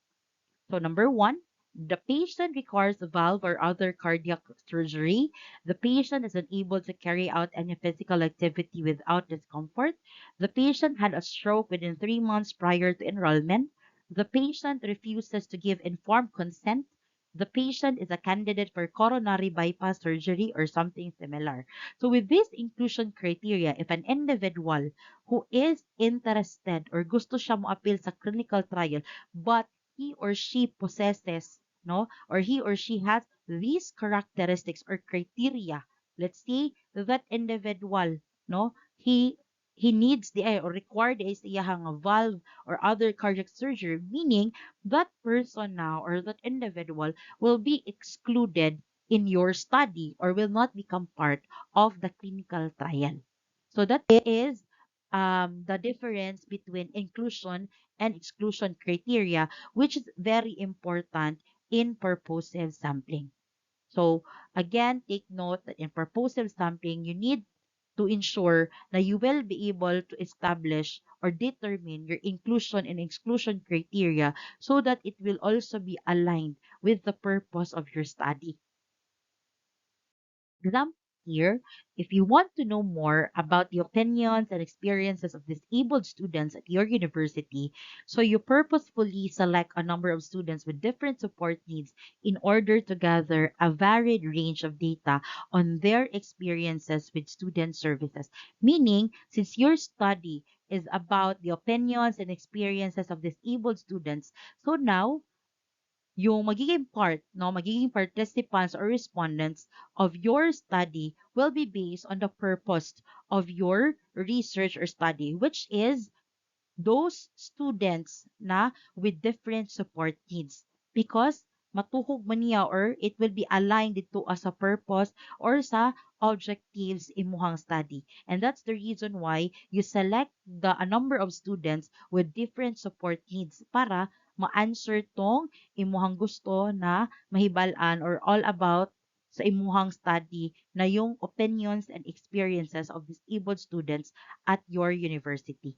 So number one, the patient requires valve or other cardiac surgery. The patient is unable to carry out any physical activity without discomfort. The patient had a stroke within 3 months prior to enrollment. The patient refuses to give informed consent. The patient is a candidate for coronary bypass surgery or something similar. So with this inclusion criteria, if an individual who is interested or gusto siya mo appeal sa clinical trial, but he or she possesses, no, or he or she has these characteristics or criteria, let's say that individual, no, he needs the or required is iyahang valve or other cardiac surgery, meaning that person now or that individual will be excluded in your study or will not become part of the clinical trial. So that is the difference between inclusion and exclusion criteria, which is very important in purposive sampling. So again, take note that in purposive sampling, you need to ensure that you will be able to establish or determine your inclusion and exclusion criteria so that it will also be aligned with the purpose of your study. Example here, if you want to know more about the opinions and experiences of disabled students at your university, so you purposefully select a number of students with different support needs in order to gather a varied range of data on their experiences with student services. Meaning, since your study is about the opinions and experiences of disabled students, so now yung magiging part, no, magiging participants or respondents of your study will be based on the purpose of your research or study, which is those students na with different support needs because matuhog man niya or it will be aligned dito as a purpose or sa objectives imuhang study. And that's the reason why you select a number of students with different support needs para ma-answer tong imuhang gusto na mahibalan or all about sa imuhang study na yung opinions and experiences of disabled students at your university.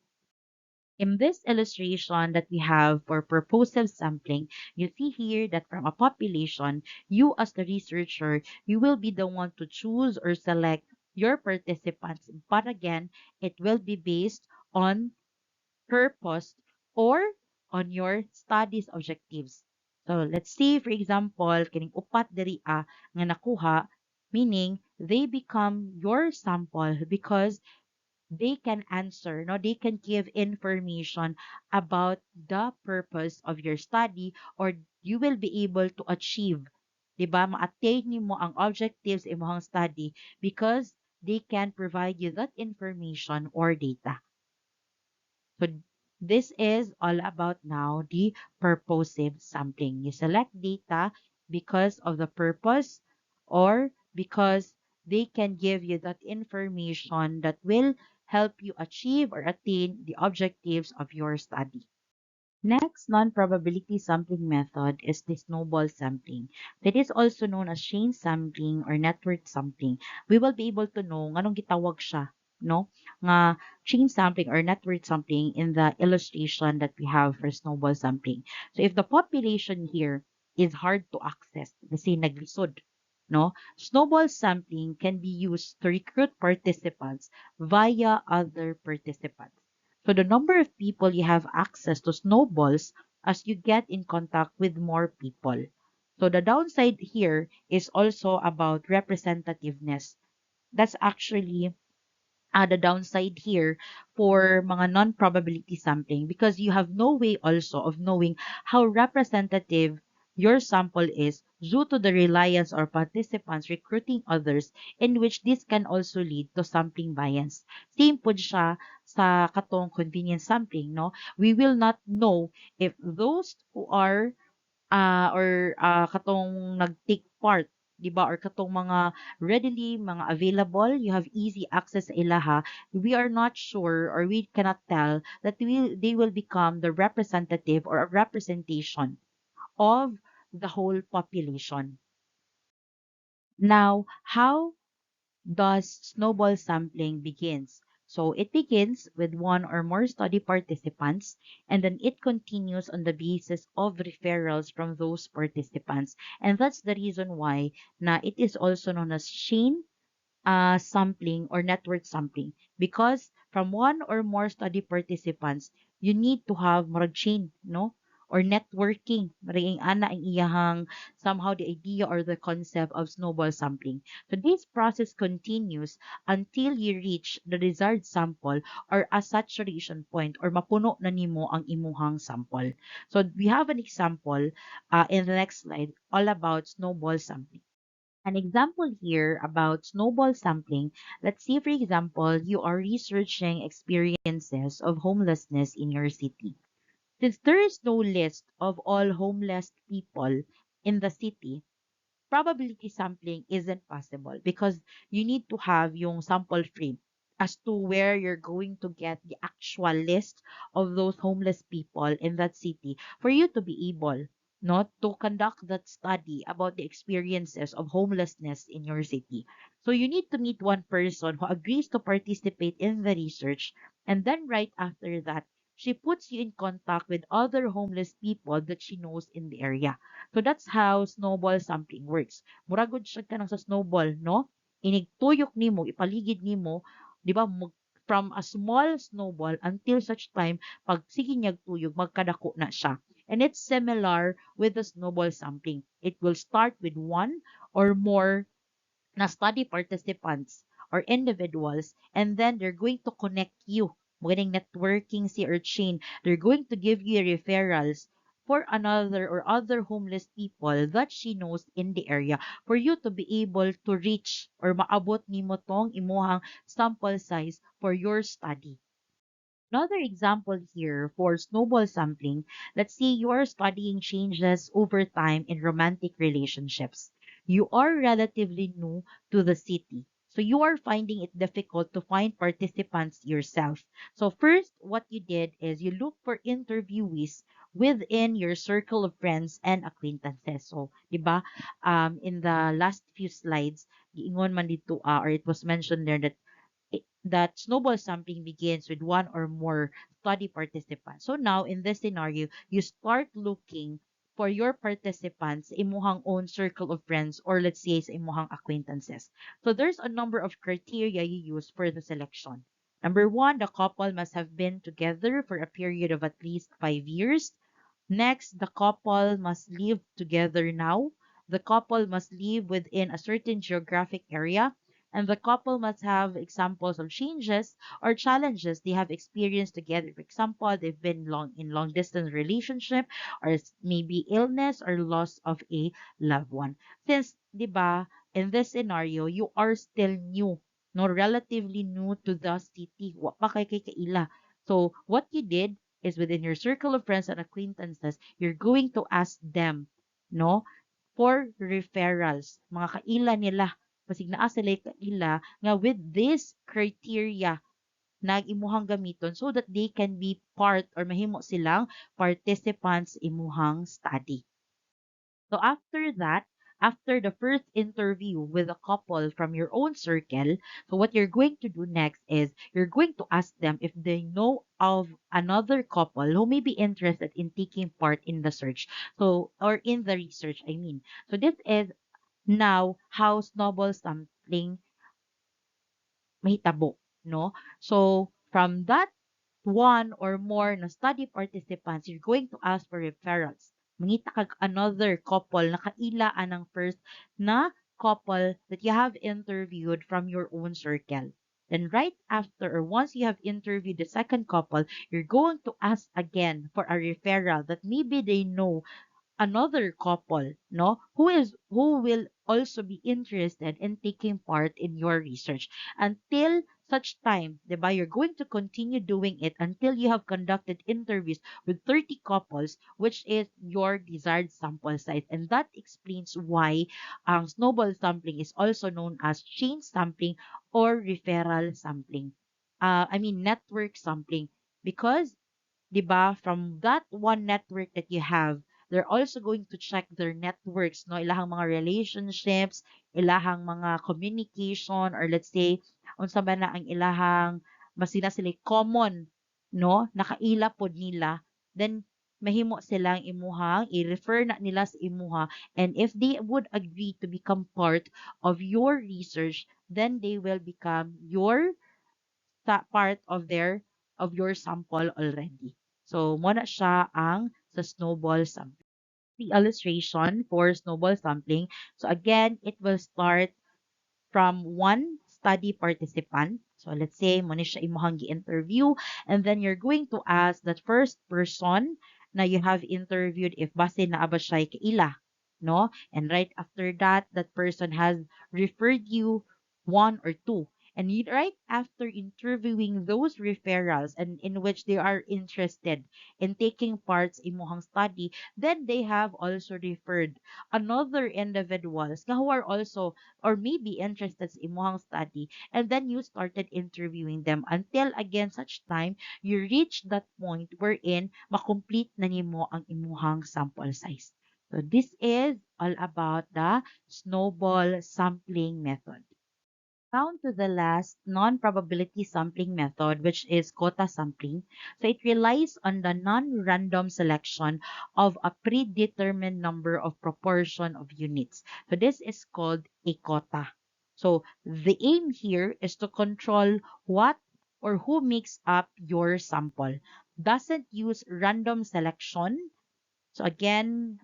In this illustration that we have for purposive sampling, you see here that from a population, you as the researcher, you will be the one to choose or select your participants. But again, it will be based on purpose or on your studies objectives. So let's say for example, kining upat diri nga nakuha, meaning they become your sample because they can answer, no, they can give information about the purpose of your study or you will be able to achieve, di ba, ma-attain nimo ang objectives imong study because they can provide you that information or data. So this is all about now the purposive sampling. You select data because of the purpose or because they can give you that information that will help you achieve or attain the objectives of your study. Next non-probability sampling method is the snowball sampling. That is also known as chain sampling or network sampling. We will be able to know nganong gitawag siya, no? Nga chain sampling or network sampling in the illustration that we have for snowball sampling. So if the population here is hard to access, kasi naglisod, no? Snowball sampling can be used to recruit participants via other participants. So the number of people you have access to snowballs as you get in contact with more people. So the downside here is also about representativeness. That's actually the downside here for mga non-probability sampling because you have no way also of knowing how representative your sample is due to the reliance or participants recruiting others in which this can also lead to sampling bias. Same po siya sa katong convenience sampling, no? We will not know if those who are katong nag-take part, 'di ba? Or katong mga readily mga available, you have easy access sa ilaha. We are not sure or we cannot tell that they will become the representative or a representation of the whole population. Now, how does snowball sampling begins? So it begins with one or more study participants, and then it continues on the basis of referrals from those participants. And that's the reason why na it is also known as chain sampling or network sampling. Because from one or more study participants, you need to have murag chain, no? or networking. Maring ana ang iyahang somehow the idea or the concept of snowball sampling. So this process continues until you reach the desired sample or a saturation point or mapuno na nimo ang imuhang sample. So we have an example in the next slide all about snowball sampling. An example here about snowball sampling, let's say, for example, you are researching experiences of homelessness in your city. Since there is no list of all homeless people in the city, probability sampling isn't possible because you need to have yung sample frame as to where you're going to get the actual list of those homeless people in that city for you to be able not to conduct that study about the experiences of homelessness in your city. So you need to meet one person who agrees to participate in the research, and then right after that she puts you in contact with other homeless people that she knows in the area. So that's how snowball sampling works. Muragod siya ka sa snowball, no? Inigtuyok nimo, ipaligid nimo, di ba, from a small snowball until such time, pag sige niyag tuyog, magkadako na siya. And it's similar with the snowball sampling. It will start with one or more na study participants or individuals, and then they're going to connect you. Magaling networking si or chain. They're going to give you referrals for another or other homeless people that she knows in the area for you to be able to reach or maabot nimo tong imuhang sample size for your study. Another example here for snowball sampling, let's say you are studying changes over time in romantic relationships. You are relatively new to the city. So you are finding it difficult to find participants yourself. So first, what you did is you look for interviewees within your circle of friends and acquaintances. So, di ba, in the last few slides, giingon man dito, or it was mentioned there that that snowball sampling begins with one or more study participants. So now, in this scenario, you start looking for your participants sa imuhang own circle of friends or let's say sa imuhang acquaintances. So there's a number of criteria you use for the selection. Number one, the couple must have been together for a period of at least 5 years. Next, the couple must live together now. The couple must live within a certain geographic area. And the couple must have examples of changes or challenges they have experienced together. For example, they've been long distance relationship or maybe illness or loss of a loved one. Since, di ba, in this scenario, you are still new, no, relatively new to the city. Wa pa kay kaila. So, what you did is within your circle of friends and acquaintances, you're going to ask them, no, for referrals. Mga kaila nila. Pasig naa sila kaila nga with this criteria nag-imuhang gamiton so that they can be part or mahimo silang participants imuhang study. So after that, after the first interview with a couple from your own circle, so what you're going to do next is you're going to ask them if they know of another couple who may be interested in taking part in the search. So, or in the research, I mean. So this is now how snowball sampling mahitabo, no? So from that one or more na study participants, you're going to ask for referrals. Mangita kag another couple na kaila anang first na couple that you have interviewed from your own circle. Then right after or once you have interviewed the second couple, you're going to ask again for a referral that maybe they know another couple, no, who will also be interested in taking part in your research until such time, diba, you're going to continue doing it until you have conducted interviews with 30 couples, which is your desired sample size. And that explains why snowball sampling is also known as chain sampling or referral sampling. I mean, network sampling. Because 'di ba, from that one network that you have, they're also going to check their networks, no, ilahang mga relationships, ilahang mga communication, or let's say unsa ba na ang ilahang masila sila common, no, nakaila pod nila, then mahimo silang imuhang i-refer na nila sa imuha, and if they would agree to become part of your research, then they will become your part of your sample already. So, mo na siya ang sa snowball sampling. The illustration for snowball sampling. So again, it will start from one study participant. So let's say mo ni siya imong gi-interview, and then you're going to ask that first person na you have interviewed if base na ba siya kaila, no? And right after that, that person has referred you one or two. And right after interviewing those referrals and in which they are interested in taking parts in mohang study, then they have also referred another individuals who are also or maybe interested sa imuhang study, and then you started interviewing them until again such time you reach that point wherein makomplete na nimo ang imuhang sample size. So this is all about the snowball sampling method. Down to the last non-probability sampling method, which is quota sampling. So it relies on the non-random selection of a predetermined number of proportion of units. So this is called a quota. So the aim here is to control what or who makes up your sample. Doesn't use random selection. So again,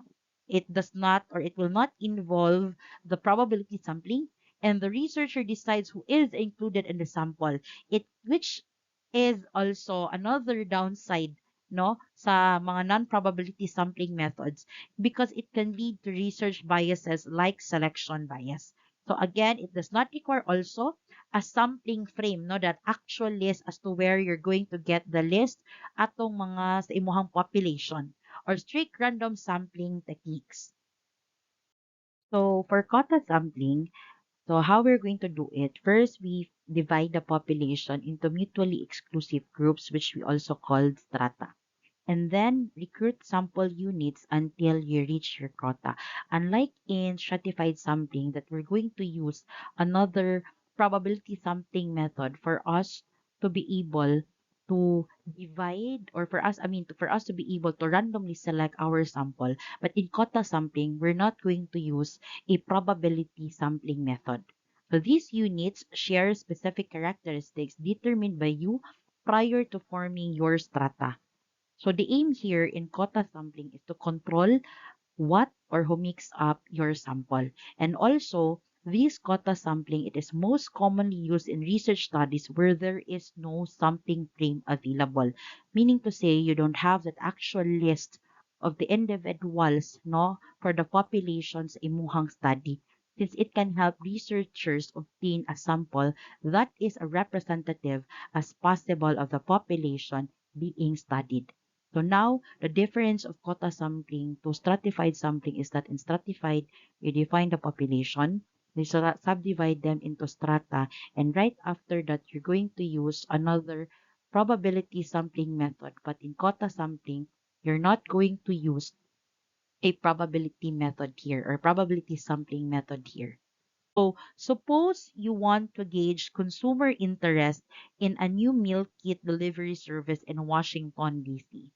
it does not or it will not involve the probability sampling, and the researcher decides who is included in the sample. It which is also another downside no sa mga non-probability sampling methods because it can lead to research biases like selection bias. So again, it does not require also a sampling frame no that actual list as to where you're going to get the list atong mga sa imuhang population or strict random sampling techniques. So for quota sampling, so how we're going to do it, first we divide the population into mutually exclusive groups, which we also call strata. And then recruit sample units until you reach your quota. Unlike in stratified sampling that we're going to use another probability sampling method for us to be able to divide or for us, for us to be able to randomly select our sample. But in quota sampling, we're not going to use a probability sampling method. So these units share specific characteristics determined by you prior to forming your strata. So the aim here in quota sampling is to control what or who makes up your sample. And also, this quota sampling, it is most commonly used in research studies where there is no sampling frame available. Meaning to say, you don't have that actual list of the individuals no, for the populations imuhang study. Since it can help researchers obtain a sample that is a representative as possible of the population being studied. So now, the difference of quota sampling to stratified sampling is that in stratified, you define the population, you subdivide them into strata, and right after that, you're going to use another probability sampling method. But in quota sampling, you're not going to use a probability method here or probability sampling method here. So, suppose you want to gauge consumer interest in a new meal kit delivery service in Washington, D.C.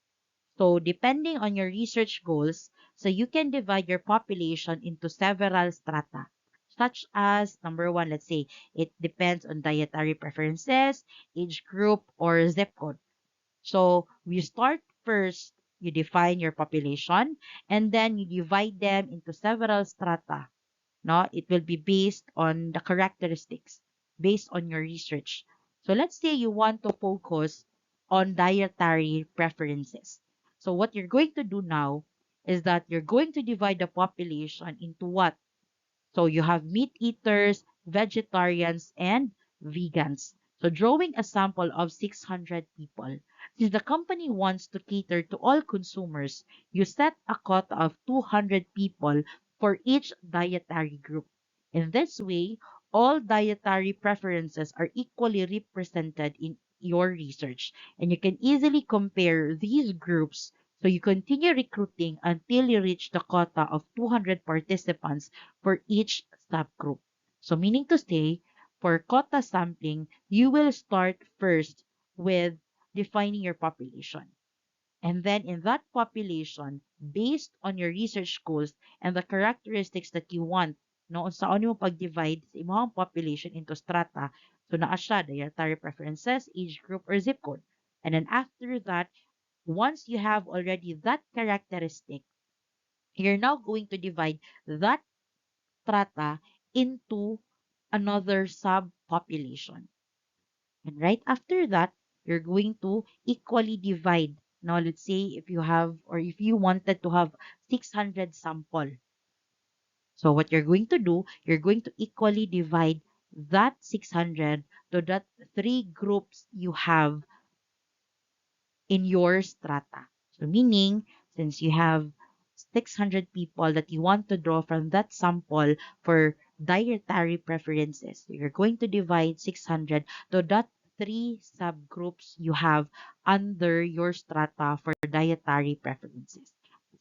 So depending on your research goals, so you can divide your population into several strata, such as number one, let's say it depends on dietary preferences, age group, or zip code. So we start first, you define your population, and then you divide them into several strata. No, it will be based on the characteristics, based on your research. So let's say you want to focus on dietary preferences. So what you're going to do now is that you're going to divide the population into what? So you have meat eaters, vegetarians, and vegans. So drawing a sample of 600 people. Since the company wants to cater to all consumers, you set a quota of 200 people for each dietary group. In this way, all dietary preferences are equally represented in your research, and you can easily compare these groups. So you continue recruiting until you reach the quota of 200 participants for each subgroup. So meaning to say, for quota sampling, you will start first with defining your population. And then in that population, based on your research goals and the characteristics that you want, no, sa mo pag-divide sa imong population into strata, so naa siya, dietary preferences, age group, or zip code. And then after that, Once you have already that characteristic, you're now going to divide that strata into another subpopulation. And right after that, you're going to equally divide. Now, let's say if you have, or if you wanted to have 600 sample. So what you're going to do, you're going to equally divide that 600 to that three groups you have in your strata. So meaning, since you have 600 people that you want to draw from that sample for dietary preferences, you're going to divide 600 to that three subgroups you have under your strata for dietary preferences.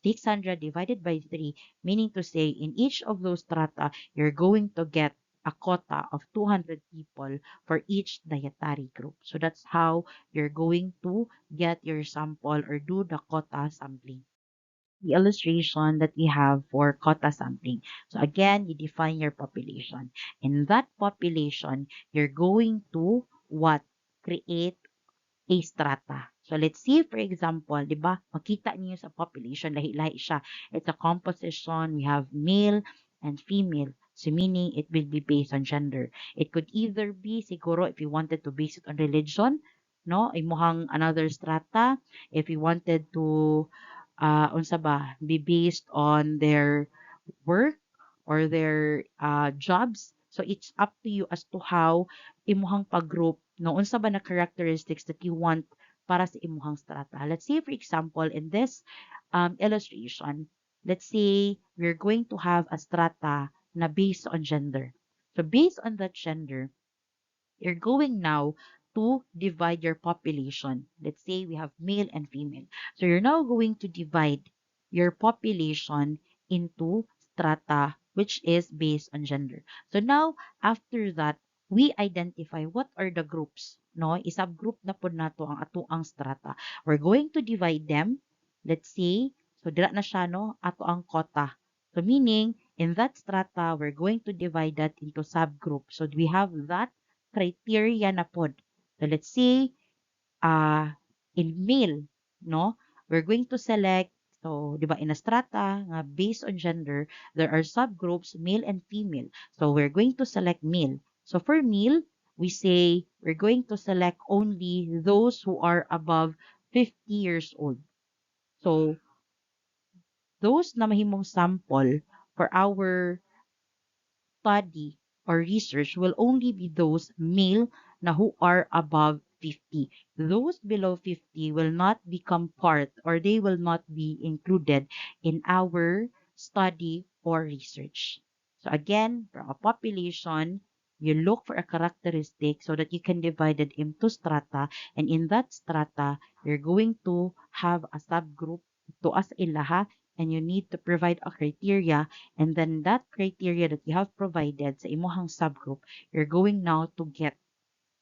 600 divided by 3, meaning to say in each of those strata, you're going to get a quota of 200 people for each dietary group. So that's how you're going to get your sample or do the quota sampling. The illustration that we have for quota sampling. So again, you define your population. In that population, you're going to what? Create a strata. So let's see, for example, di ba, makita niyo sa population, lahi-lahi siya. It's a composition. We have male and female. So meaning it will be based on gender. It could either be, siguro, if you wanted to base it on religion, no? Imuhang another strata. If you wanted to, unsa ba, be based on their work or their jobs. So it's up to you as to how imuhang pag-group no unsa ba na characteristics that you want para sa imuhang strata. Let's say for example in this illustration, let's say we're going to have a strata na based on gender. So based on that gender, you're going now to divide your population. Let's say we have male and female. So you're now going to divide your population into strata, which is based on gender. So now, after that, we identify what are the groups. No, isubgroup na po nato ang ato ang strata. We're going to divide them. Let's say, so dira na siya, no, ato ang quota. So meaning, in that strata, we're going to divide that into subgroups. So we have that criteria na pod. So let's say, in male, no? We're going to select, so, di ba, in a strata, nga based on gender, there are subgroups, male and female. So we're going to select male. So for male, we say we're going to select only those who are above 50 years old. So those na mahimong sample for our study or research will only be those male na who are above 50. Those below 50 will not become part or they will not be included in our study or research. So again, from a population, you look for a characteristic so that you can divide it into strata, and in that strata, you're going to have a subgroup to as ilaha, and you need to provide a criteria, and then that criteria that you have provided sa imuhang subgroup, you're going now to get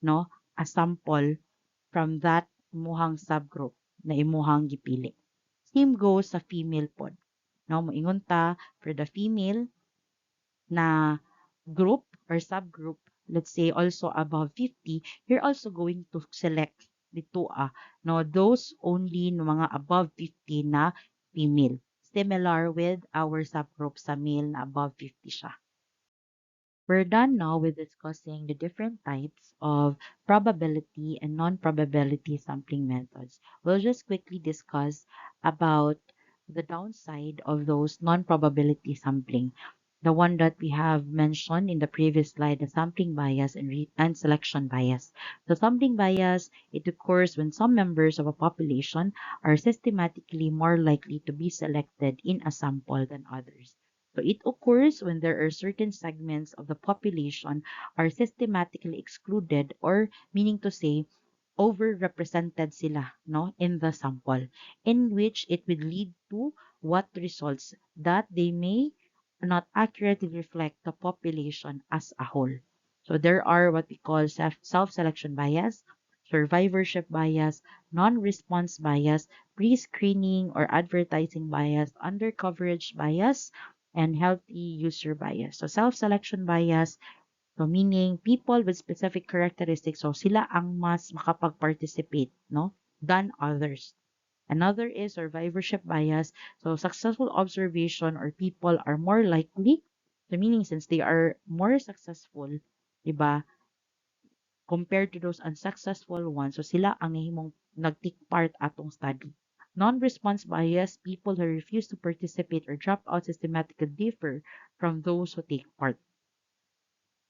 no a sample from that imuhang subgroup na imuhang gipili. Same goes sa female pod. No, moingon ta for the female na group or subgroup, let's say also above 50, you're also going to select dito no, those only no mga above 50 na female. Similar with our subgroup sa male na above 50 siya. We're done now with discussing the different types of probability and non-probability sampling methods. We'll just quickly discuss about the downside of those non-probability sampling. The one that we have mentioned in the previous slide, the sampling bias and selection bias. The sampling bias, it occurs when some members of a population are systematically more likely to be selected in a sample than others. So it occurs when there are certain segments of the population are systematically excluded, or meaning to say overrepresented sila no in the sample, in which it will lead to what results that they may not accurately reflect the population as a whole. So there are what we call self-selection bias, survivorship bias, non-response bias, pre-screening or advertising bias, undercoverage bias, and healthy user bias. So self-selection bias, so meaning people with specific characteristics, so sila ang mas makapag-participate, no, than others. Another is survivorship bias. So successful observation or people are more likely, so meaning since they are more successful, 'di ba, compared to those unsuccessful ones. So sila ang nahimong nag-take part atong study. Non-response bias, people who refuse to participate or drop out systematically differ from those who take part.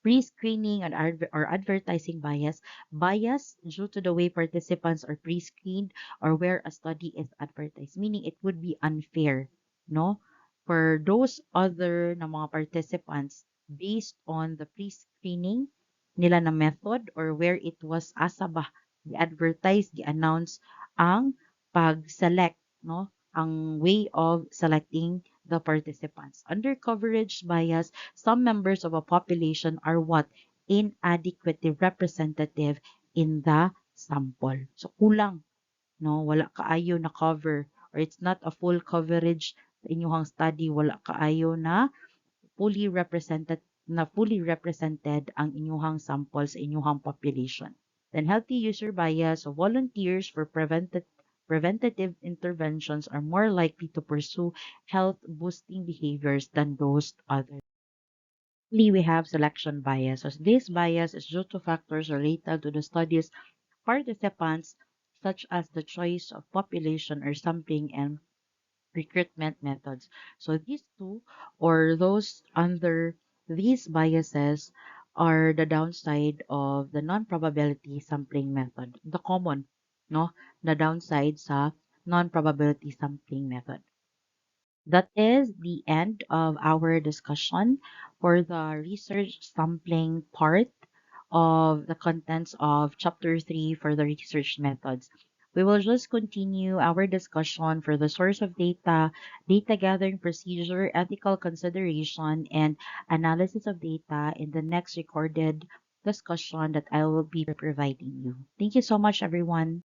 Pre-screening and or advertising bias, bias due to the way participants are pre-screened or where a study is advertised, meaning it would be unfair, no? For those other na mga participants based on the pre-screening nila na method or where it was asa ba gi-advertise, gi-announce ang pag-select, no? Ang way of selecting the participants. Under coverage bias, some members of a population are what? Inadequately representative in the sample. So kulang, no? Wala kaayo na cover or it's not a full coverage sa inyong study, wala kaayo na fully represented ang inyong sample sa inyong population. Then healthy user bias, so volunteers for preventative interventions are more likely to pursue health boosting behaviors than those others. Lastly, we have selection bias. So this bias is due to factors related to the study's participants, such as the choice of population or sampling and recruitment methods. So these two or those under these biases are the downside of the non-probability sampling method. The common, no, the downside sa non-probability sampling method. That is the end of our discussion for the research sampling part of the contents of chapter 3 for the research methods. We will just continue our discussion for the source of data, data gathering procedure, ethical consideration, and analysis of data in the next recorded discussion that I will be providing you. Thank you so much, everyone.